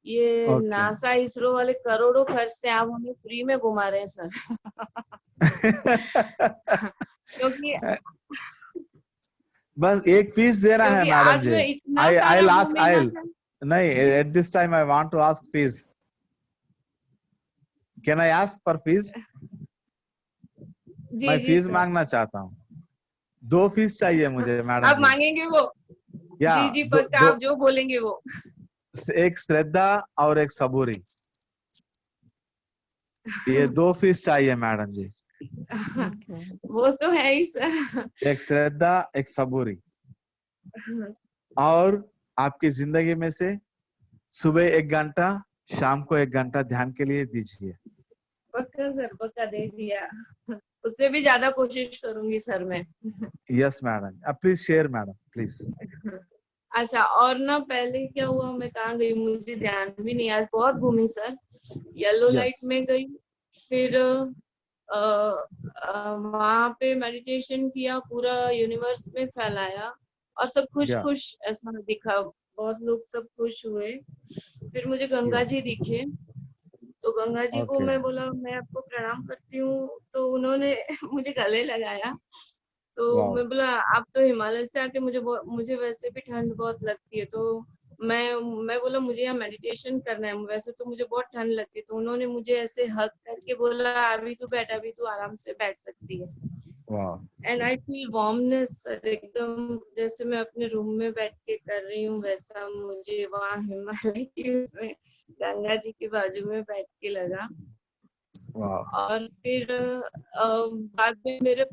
ये नासा इसरो वाले करोड़ों खर्चते हैं, आप हमें फ्री में घुमा रहे हैं सर। क्योंकि बस एक फीस देना है क्योंकि मैडम आज जी। मैं इतना I'll सारा ask, घूमी ना I'll सर। नहीं, at this time I want to ask fees. Can I ask for fees? जी मैं जी फीस सर। मांगना चाहता हूँ, 2 फीस चाहिए मुझे मैडम आप जी। मांगेंगे वो? या जी जी पक्का, आप जो बोलेंगे वो। एक श्रद्धा और एक सबूरी, ये 2 फीस चाहिए मैडम जी। वो तो है ही सर। एक श्रद्धा, एक सबूरी, और आपकी जिंदगी में से सुबह 1 घंटा, शाम को 1 घंटा ध्यान के लिए दीजिए। पक्का सर, पक्का दे दिया, उससे भी ज्यादा कोशिश करूंगी सर मैं। Yes madam, please share madam please. अच्छा, और ना पहले क्या हुआ, मैं कहाँ गई मुझे ध्यान भी नहीं, आज बहुत घूमी सर। येलो लाइट में गई, फिर वहां पे मेडिटेशन किया, पूरा यूनिवर्स में फैलाया, और सब खुश खुश ऐसा दिखा, बहुत लोग सब खुश हुए। फिर मुझे गंगा जी दिखे, तो गंगा जी को मैं बोला मैं आपको प्रणाम करती हूँ, तो उन्होंने मुझे गले लगाया। तो मैं बोला आप तो हिमालय से आते, मुझे वैसे भी ठंड बहुत लगती है, तो मैं बोला मुझे यहाँ मेडिटेशन करना है, वैसे तो मुझे बहुत ठंड लगती है। तो उन्होंने मुझे ऐसे हक करके बोला अभी तू बैठ, अभी तू आराम से बैठ सकती है। एंड आई फील वार्मनेस, एकदम जैसे मैं अपने रूम में बैठ के कर रही हूँ वैसा मुझे वहाँ हिमालय की उसमें गंगा जी के बाजू में बैठ के लगा। और फिर बाद में मेरे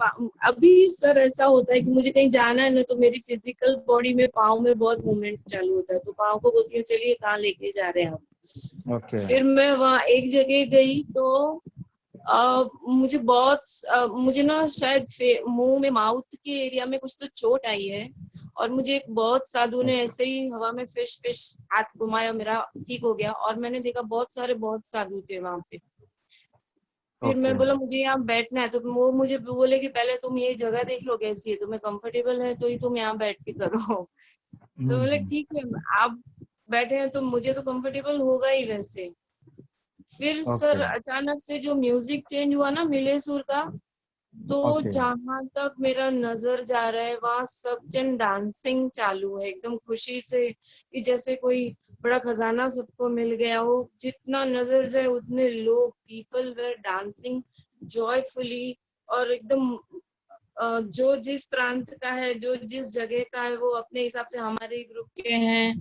अभी सर ऐसा होता है कि मुझे कहीं जाना है ना, तो मेरी फिजिकल बॉडी में पाँव में बहुत मूवमेंट चालू होता है, तो पाँव को बोलती हूँ चलिए कहाँ लेके जा रहे हैं आप। फिर मैं वहाँ एक जगह गई, तो मुझे मुझे ना शायद मुंह में, माउथ के एरिया में कुछ तो चोट आई है, और मुझे एक बहुत साधु ने ऐसे ही हवा में फिश हाथ घुमाया, मेरा ठीक हो गया। और मैंने देखा बहुत साधु थे वहां पे। फिर मैं बोला मुझे यहाँ बैठना है, तो वो मुझे बोले कि पहले तुम ये जगह देख लो कैसी है, तुम्हें कंफर्टेबल है तो ही तुम यहाँ बैठ के करो। तो बोले ठीक है, आप बैठे हैं तो मुझे तो कंफर्टेबल होगा ही वैसे। फिर सर अचानक से जो म्यूजिक चेंज हुआ ना मिलेसुर का, तो जहां तक मेरा नजर जा रहा है वहां सब जन डांसिंग चालू है, एकदम खुशी से, कि जैसे कोई बड़ा खजाना सबको मिल गया हो। जितना नजर जाए उतने लोग, पीपल वेर डांसिंग जॉयफुली, और एकदम जो जिस प्रांत का है, जो जिस जगह का है, वो अपने हिसाब से, हमारे ग्रुप के हैं,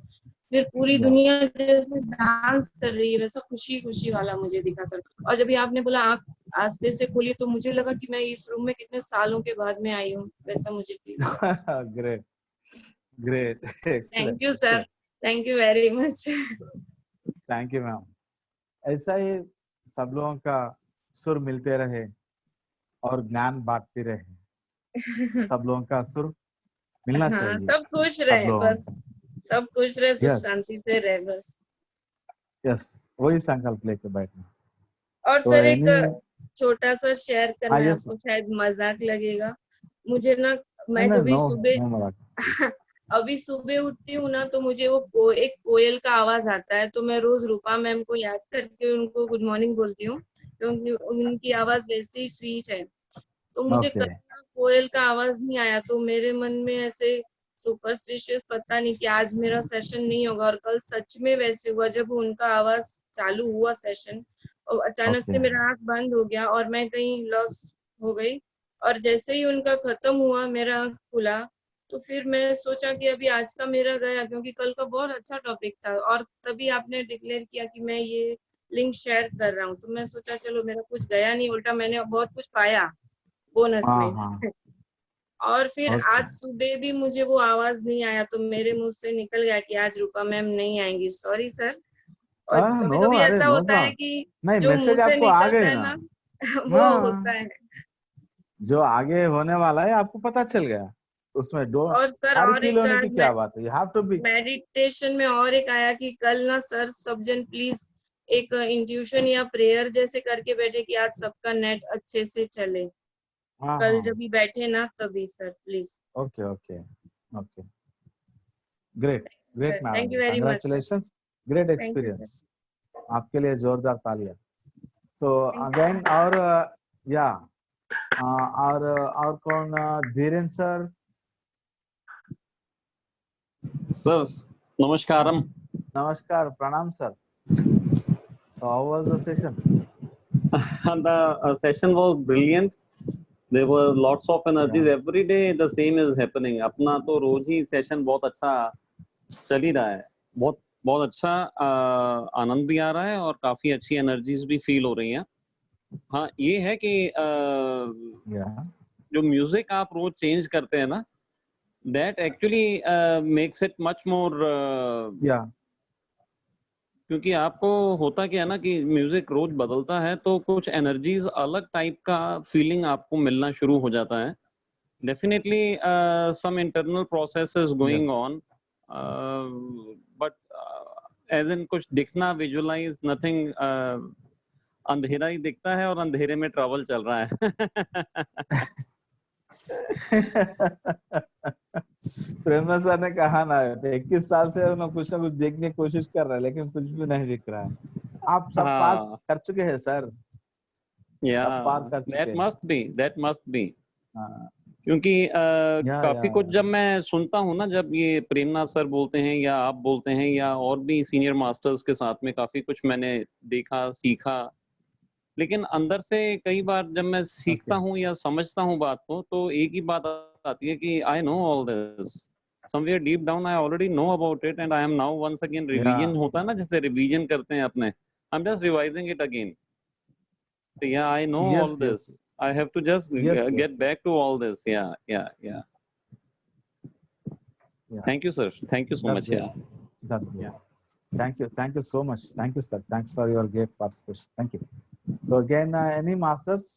फिर पूरी Yeah. दुनिया जैसे डांस कर रही है, वैसा खुशी खुशी वाला मुझे दिखा सर। और जब भी आपने बोला आंख आस्ते से खोली, तो मुझे लगा कि मैं इस रूम में कितने सालों के बाद में आई हूँ, वैसा मुझे फील हुआ। Great, great, excellent, thank you sir, excellent. Thank you very much. Thank you, ma'am. ऐसा ही सब लोगों का सुर मिलते रहे और ज्ञान बांटते रहे। सब लोगों का सुर मिलना हाँ, चाहिए। सब खुश सब रहे लोगों बस, सब खुश रहे, सुख Yes, शांति से रहे बस। yes, वही संकल्प लेके बैठना। और So सर एक any, छोटा सा शेयर करना है, yes, आपको शायद मजाक लगेगा। मुझे ना, मैं no, जब भी no, सुबह no मजाक। अभी सुबह उठती हूँ ना, तो मुझे वो एक कोयल का आवाज आता है, तो मैं रोज रूपा मैम को याद करके उनको गुड मॉर्निंग बोलती हूँ, क्योंकि उनकी आवाज वैसे ही स्वीट है। तो मुझे कल Okay, ना कोयल का आवाज नहीं आया, तो मेरे मन में ऐसे सुपरस्टिशियस पता नहीं कि आज मेरा सेशन नहीं होगा, और कल सच में वैसे हुआ। जब उनका आवाज चालू हुआ सेशन, और अचानक से okay, मेरा आंख बंद हो गया और मैं कहीं लॉस्ट हो गई, और जैसे ही उनका खत्म हुआ मेरा आंख खुला, तो फिर मैं सोचा कि अभी आज का मेरा गया, क्योंकि कल का बहुत अच्छा टॉपिक था। और तभी आपने डिक्लेयर किया कि मैं ये लिंक शेयर कर रहा हूँ, तो मैं सोचा चलो मेरा कुछ गया नहीं, उल्टा मैंने बहुत कुछ पाया बोनस हाँ में। हाँ, और फिर okay, आज सुबह भी मुझे वो आवाज नहीं आया, तो मेरे मुंह से निकल गया कि आज रूपा मैम नहीं आएंगी, सॉरी सर। और कभी नो, कभी अरे ऐसा नो होता है प्रॉब्लम। कि नहीं, जो मुंह मैसेज से आपको आ निकलता गए है ना। ना वो होता हाँ, है। जो आगे होने वाला है आपको पता चल गया, उसमें दो और सर सारी और फील एक होने की आज क्या बात है। You have to be. Meditation में और एक आया कि कल ना सर सब जन प्लीज एक इंट्यूशन या प्रेयर जैसे करके बैठे कि आज सबका नेट अच्छे से चले। हाँ कल हाँ, जब भी बैठे ना तभी sir please. Okay okay okay, great great sir thank madam, you very much sir, congratulations, great thank you sir, experience. आपके लिए जोरदार तालियां। तो थैंक अगेन, और या और कौन, धीरेन सर। सर नमस्कारम। नमस्कार, प्रणाम sir. So how was the session? The session was brilliant. There were lots of energies. Yeah. Every day the same is happening. अपना तो रोज ही सेशन बहुत अच्छा चल ही रहा है, बहुत बहुत अच्छा आनंद भी आ रहा है और काफी अच्छी एनर्जीज भी फील हो रही हैं। हाँ, ये है कि Yeah. जो म्यूजिक आप रोज चेंज करते हैं ना, that actually makes it much more Yeah. क्योंकि आपको होता क्या है ना कि म्यूजिक रोज बदलता है, तो कुछ एनर्जीज अलग टाइप का फीलिंग आपको मिलना शुरू हो जाता है। Definitely some internal process is going Yes. On, but as in कुछ दिखना, विजुअलाइज नथिंग, अंधेरा ही दिखता है और अंधेरे में ट्रैवल चल रहा है। प्रेरणा सर ने कहा ना, 21 साल से ना कुछ देखने की कोशिश कर रहा है, लेकिन कुछ भी नहीं दिख रहा है। आप सब पार हाँ, कर चुके हैं सर, या सब पार कर चुके हैं। That must be. हाँ, क्योंकि काफी कुछ जब या मैं सुनता हूँ ना, जब ये प्रेमनाथ सर बोलते हैं या आप बोलते हैं या और भी सीनियर मास्टर्स के साथ में काफी कुछ मैंने देखा सीखा, लेकिन अंदर से कई बार जब मैं सीखता ओके, हूँ या समझता हूँ बात को, तो एक ही बात आती है कि I know all this somewhere deep down, I already know about it and I am now once again या रिवीजन होता है ना, जैसे रिवीजन करते हैं अपने, I am just revising it again. So yeah, I know all yes this. Yes I have to just yes get yes back to all this. Yeah. या, Thank you, sir. Thank you so that's much. Good, Yeah. That's good. Yeah. Thank you so much, thank you sir, thanks for your great participation, thank you. So again, any masters,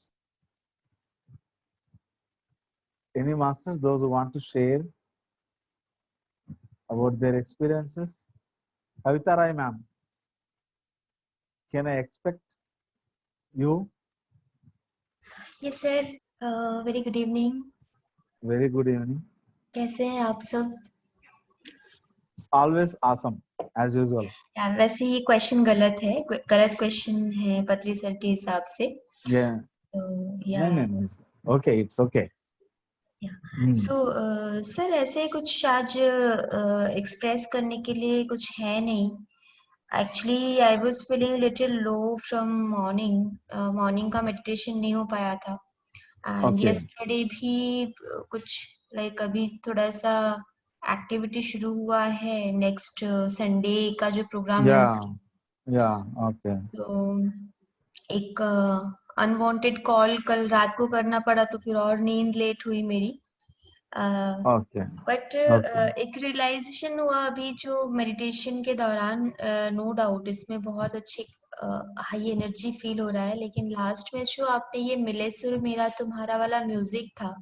those who want to share about their experiences? Kavita Rai ma'am, can I expect you? Yes sir, very good evening. Very good evening. कैसे हैं आप सब? Always awesome as usual. वैसे ये question गलत है, गलत question है पत्री सर के हिसाब से। Yeah. या No. Okay, it's okay. So sir ऐसे कुछ आज एक्सप्रेस करने के लिए कुछ है नहीं। Actually I was feeling little low from morning का मेडिटेशन नहीं हो पाया था, एंड Okay. यस्टरडे भी कुछ लाइक अभी थोड़ा सा एक्टिविटी शुरू हुआ है नेक्स्ट संडे का जो प्रोग्राम है या उसकी। या ओके तो एक अनवांटेड कॉल कल रात को करना पड़ा, तो फिर और नींद लेट हुई मेरी। ओके बट ओके एक रियलाइजेशन हुआ अभी जो मेडिटेशन के दौरान, नो डाउट इसमें बहुत अच्छी हाई एनर्जी फील हो रहा है, लेकिन लास्ट में जो आपने ये मिले सुर मेरा तुम्हारा वाला म्यूजिक था,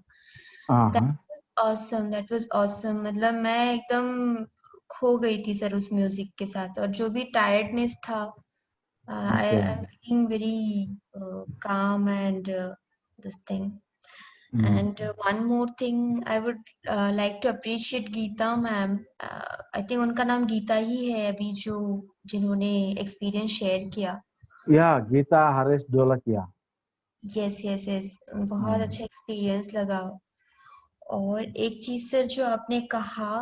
हाँ ऑसम, दैट वाज ऑसम। मतलब मैं एकदम खो गई थी सर उस म्यूजिक के साथ, और जो भी टायर्डनेस था, I okay am feeling very calm and this thing. And one more thing, I would like to appreciate Geeta ma'am. I think उनका नाम गीता ही है अभी, जो जिन्होंने एक्सपीरियंस शेयर किया। या Geeta Harish Dholakia. Yes yes yes, बहुत अच्छा एक्सपीरियंस लगा। और एक चीज सर जो आपने कहा,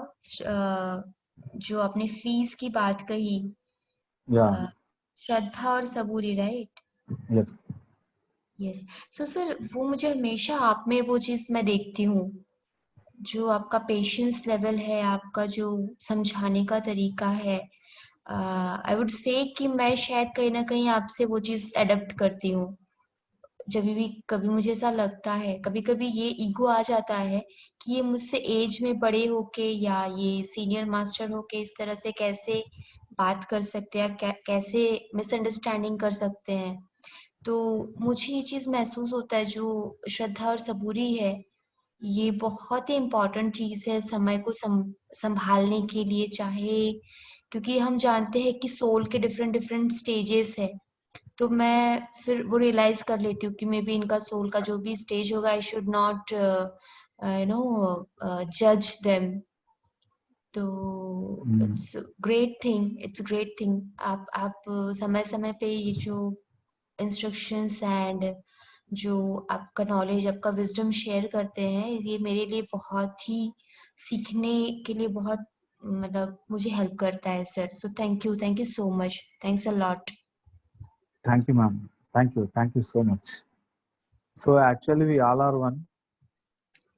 जो आपने फीस की बात कही, या श्रद्धा और सबूरी, right? Yes yes. So sir वो मुझे हमेशा आप में वो चीज मैं देखती हूँ, जो आपका पेशेंस लेवल है, आपका जो समझाने का तरीका है। आई वुड से कि मैं शायद कहीं ना कहीं आपसे वो चीज अडॉप्ट करती हूँ। जब भी कभी मुझे ऐसा लगता है, कभी कभी ये ईगो आ जाता है कि ये मुझसे एज में बड़े होके या ये सीनियर मास्टर होके इस तरह से कैसे बात कर सकते हैं, कैसे मिसअंडरस्टैंडिंग कर सकते हैं। तो मुझे ये चीज महसूस होता है, जो श्रद्धा और सबूरी है, ये बहुत ही इम्पोर्टेंट चीज है समय को संभालने के लिए। चाहे, क्योंकि हम जानते हैं कि सोल के डिफरेंट डिफरेंट स्टेजेस है, तो मैं फिर वो रियलाइज कर लेती हूँ कि मे बी इनका सोल का जो भी स्टेज होगा, I should not you know जज देम। तो it's great thing, it's great thing. आप समय समय पे ये जो इंस्ट्रक्शंस एंड जो आपका नॉलेज, आपका विजडम शेयर करते हैं, ये मेरे लिए बहुत ही सीखने के लिए बहुत, मतलब मुझे हेल्प करता है sir. So thank you so much, thanks a lot. Thank you ma'am, thank you so much. So actually we all are one.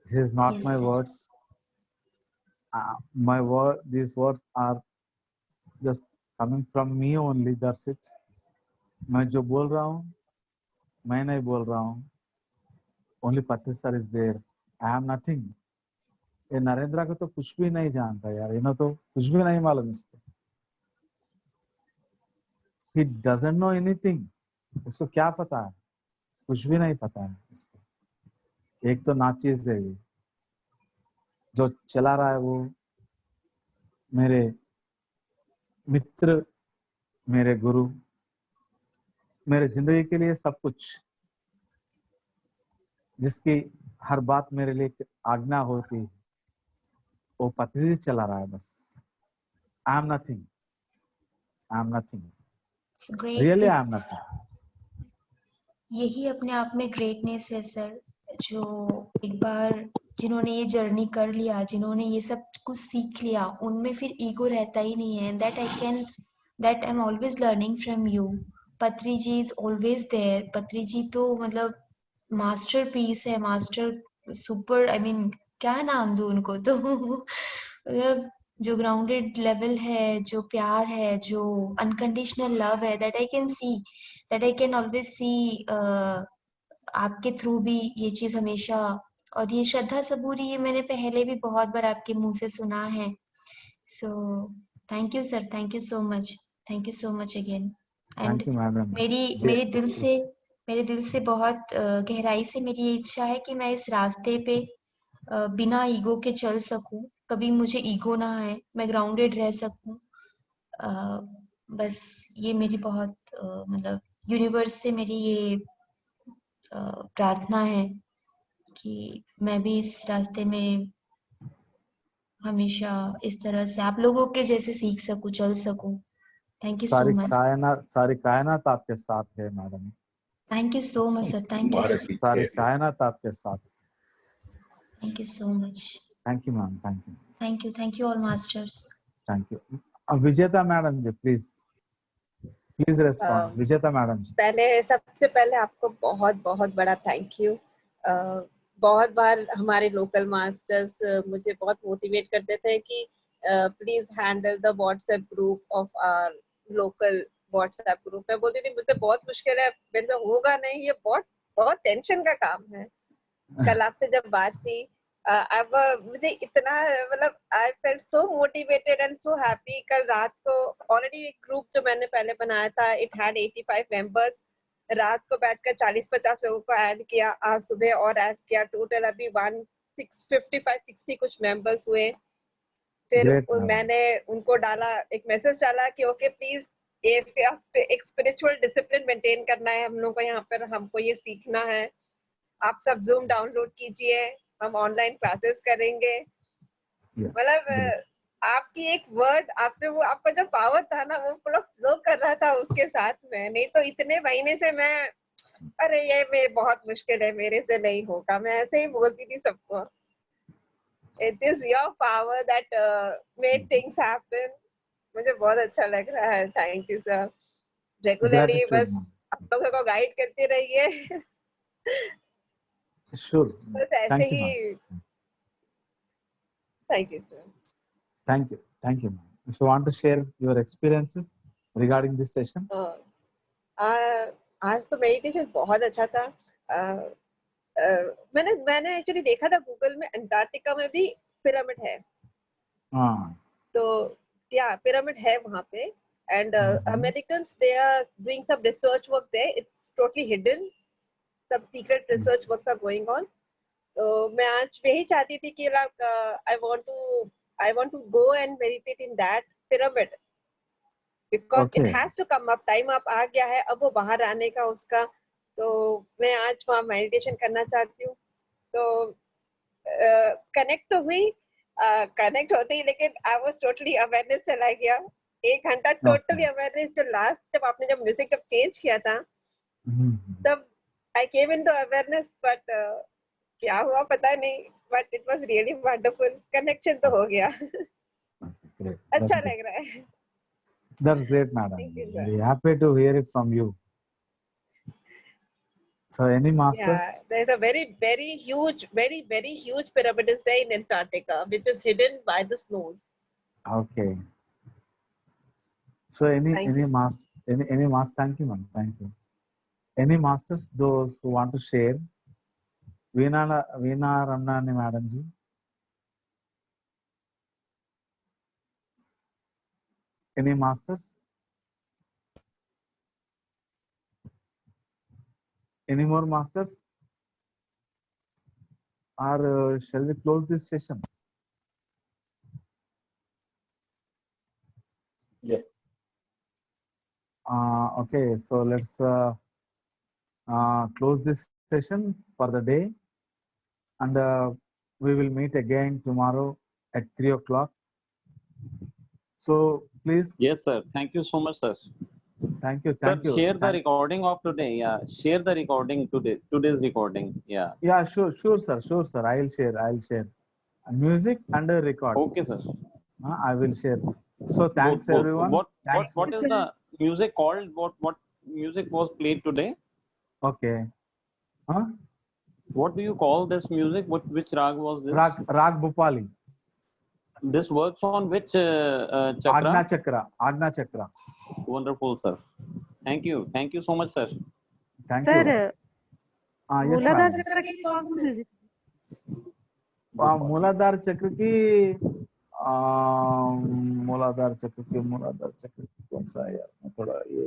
This is not Yes, my sir. Words, my word, these words are just coming from me only, that's it. मैं जो बोल रहा हूँ मैं नहीं बोल रहा हूँ, only Patri sir is there, I am nothing. ये नरेंद्र को तो कुछ भी नहीं जानता यार, इन्हें तो कुछ भी नहीं मालूम इसको। ही डजंट नो एनीथिंग, इसको क्या पता है? कुछ भी नहीं पता है इसको। एक तो नाचीज है ये, जो चला रहा है वो मेरे मित्र, मेरे गुरु, मेरे जिंदगी के लिए सब कुछ, जिसकी हर बात मेरे लिए आज्ञा होती है, वो पति चला रहा है बस। आई am nothing, I am nothing, It's great really thing. I am nothing. यही अपने आप में ग्रेटनेस है सर, जो एक बार जिन्होंने ये जर्नी कर लिया, जिन्होंने ये सब कुछ सीख लिया, उनमें फिर ईगो रहता ही नहीं है। That I am always learning from you. पत्री जी इज ऑलवेज देयर। पत्री जी तो मतलब मास्टर पीस है, मास्टर सुपर, आई मीन क्या नाम दूं उनको तो मतलब जो ग्राउंडेड लेवल है, जो प्यार है, जो अनकंडीशनल लव है, that I can see, that I can always see आपके थ्रू भी ये चीज हमेशा। और ये श्रद्धा सबूरी, ये मैंने पहले भी बहुत बार आपके मुंह से सुना है। सो thank you sir, thank you so much, thank you so much again. And thank you madam. मेरे दिल से बहुत गहराई से मेरी ये इच्छा है कि मैं इस रास्ते पे बिना ईगो के चल सकूं, कभी मुझे ईगो ना आए, मैं ग्राउंडेड रह सकूं। बस ये मेरी बहुत मतलब यूनिवर्स से मेरी ये प्रार्थना है कि मैं भी इस रास्ते में हमेशा इस तरह से आप लोगों के जैसे सीख सकूं, चल सकूं। थैंक यू सो मच, सारी कायनात आपके साथ है madam. Thank you so much sir, thank you, सारी कायनात आपके साथ। Thank you so much, thank you ma'am, thank you all masters. Thank you. विजेता मैडम जी प्लीज रेस्पॉन्ड। विजेता मैडम जी। सबसे पहले आपको बहुत बहुत बड़ा थैंक यू। बहुत बार हमारे लोकल मास्टर्स मुझे बहुत मोटिवेट करते थे कि please handle the WhatsApp group of our local WhatsApp group. मैं बोलती थी मुझसे बहुत मुश्किल है, मेरे से होगा नहीं, ये बहुत बहुत टेंशन का काम है। कल आपसे जब बात थी अब मुझे इतना मतलब I felt so motivated and so happy. कल रात को ऑलरेडी एक ग्रुप जो मैंने पहले बनाया था, इट हैड 85 मेंबर्स, रात को बैठकर 40-50 लोगों को ऐड किया, आज सुबह और ऐड किया, टोटल अभी 55-60 कुछ मेंबर्स हुए। फिर मैंने उनको डाला, एक मैसेज डाला कि ओके प्लीज एक स्पिरिचुअल डिसिप्लिन मेंटेन करना है हम लोग को, यहाँ पर हमको ये सीखना है, आप सब जूम डाउनलोड कीजिए, हम ऑनलाइन क्लासेस करेंगे। मतलब आपकी एक वर्ड आप पे, वो आपका जो पावर था ना वो पूरा फ्लो कर रहा था उसके साथ में। नहीं तो इतने महीने से मैं अरे ये मैं बहुत मुश्किल है, मेरे से नहीं होगा, मैं ऐसे ही बोलती थी सबको। It is your power that made things happen. मुझे बहुत अच्छा लग रहा है। Thank you sir. रेगुलरली बस आप लोगों को गाइड करते रहिए। Sure. बस ऐसे Thank you, he. ma'am. Thank you sir. Thank you. Thank you, ma'am. If you want to share your experiences regarding this session. आज तो मेडिटेशन बहुत अच्छा था। मैंने एक्चुअली देखा था गूगल में, अंटार्कटिका में भी पिरामिड है। हाँ. तो या पिरामिड है वहाँ पे, and Americans they are doing some research work there, it's totally hidden, सब secret research works are going on. तो मैं आज यही चाहती थी कि I want to go and meditate in that pyramid, because it has to come up, time up आ गया है अब वो बाहर आने का उसका। तो मैं आज वहाँ मेडिटेशन करना चाहती हूँ। तो कनेक्ट तो हुई, कनेक्ट होते ही लेकिन आई वाज टोटली अवेयरनेस चला गया। 1 घंटा टोटली अवेयरनेस। जो लास्ट जब आपने जब म्यूजिक जब चेंज किया था तब आई केम इनटू अवेयरनेस, बट क्या हुआ पता नहीं, but it was really wonderful. Connection तो हो गया। अच्छा लग रहा है। That's great, madam. Very happy to hear it from you. So, any masters? Yeah, there's a very huge pyramid is there in Antarctica, which is hidden by the snows. Okay. So, any master? Thank you, ma'am. Thank you. Any masters? Those who want to share? Veena Ramnani, madam ji. Any masters? Any more masters? Or shall we close this session? Yeah. Okay, so let's close this session for the day, and we will meet again tomorrow at 3 o'clock. So please. Yes, sir. Thank you so much, sir. Thank you. Sir, share the recording of today. Yeah, share the recording today's recording. Yeah. Yeah, sure, sir. Sure, sir. I'll share. Music and a record. Okay, sir. I will share. So thanks everyone. What is the music called? What music was played today? Okay. Huh? What do you call this music? Which rag was this? Rag Bhupali. This works on which chakra? Agna chakra. Wonderful, sir. Thank you so much, sir. Thank sir, you. Yes, मूलाधार चक्र की कौन सी music? मूलाधार चक्र की मूलाधार चक्र की कौन सा है यार, मैं थोड़ा ये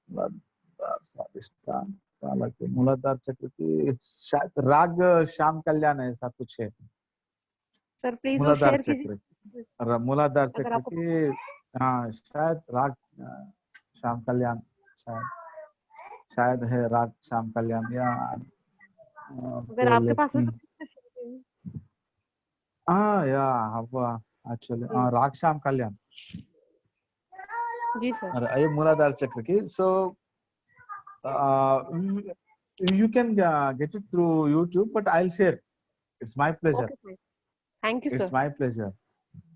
मूलाधार स्वादिष्टान काला के मूलाधार चक्र की शायद राग श्याम कल्याण है, ऐसा कुछ है। सर प्लीज मूलाधार शेयर चक्र कीजिए। मूलाधार चक्र की शायद राग श्याम कल्याण, शायद है राग श्याम कल्याण, या अगर आपके पास हो तो एक्चुअली राग श्याम कल्याण जी सर। ये मूलाधार चक्र की। सो you can get it through YouTube, but I'll share. It's my pleasure. Okay, thank you, sir. It's my pleasure.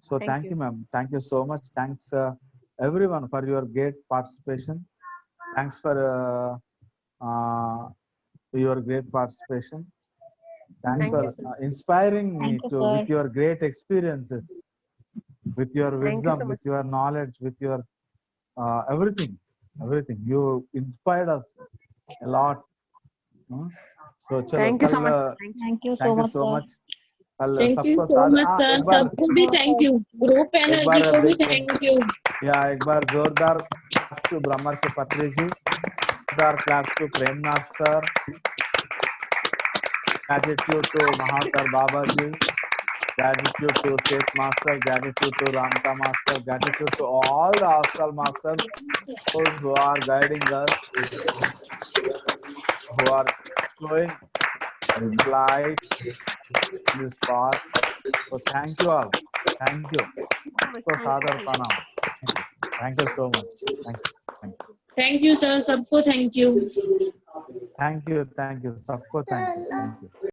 So thank you, ma'am. Thank you so much. Thanks everyone for your great participation. Thanks for your great participation. Thanks Thank for you, sir. inspiring me Thank you, to sir. with your great experiences, with your Thank you wisdom, so with much. your knowledge, with your everything. You inspired us a lot. So चलो Thank you so कल much. Thank you. Thank you so thank you much, so sir. much. कल thank you सबको सो साथ much sir, एक बार सबको भी thank you, group एक energy bar को भी थैंक यू। या एक बार जोरदार क्लैप्स टू ब्रह्मर्षि पत्री जी, जोरदार claps to Premnath sir, gratitude to Mahakar Baba ji, gratitude to Seth Master, gratitude to Ramka Master, gratitude to all the Astral Masters, those who are guiding us, who are showing light in this path. So thank you all. Thank you. So Sadar Pranam. Thank you so much. Thank you. Thank you. Thank you sir, सबको thank you. Thank you. Thank you. Sabko thank you. Thank you.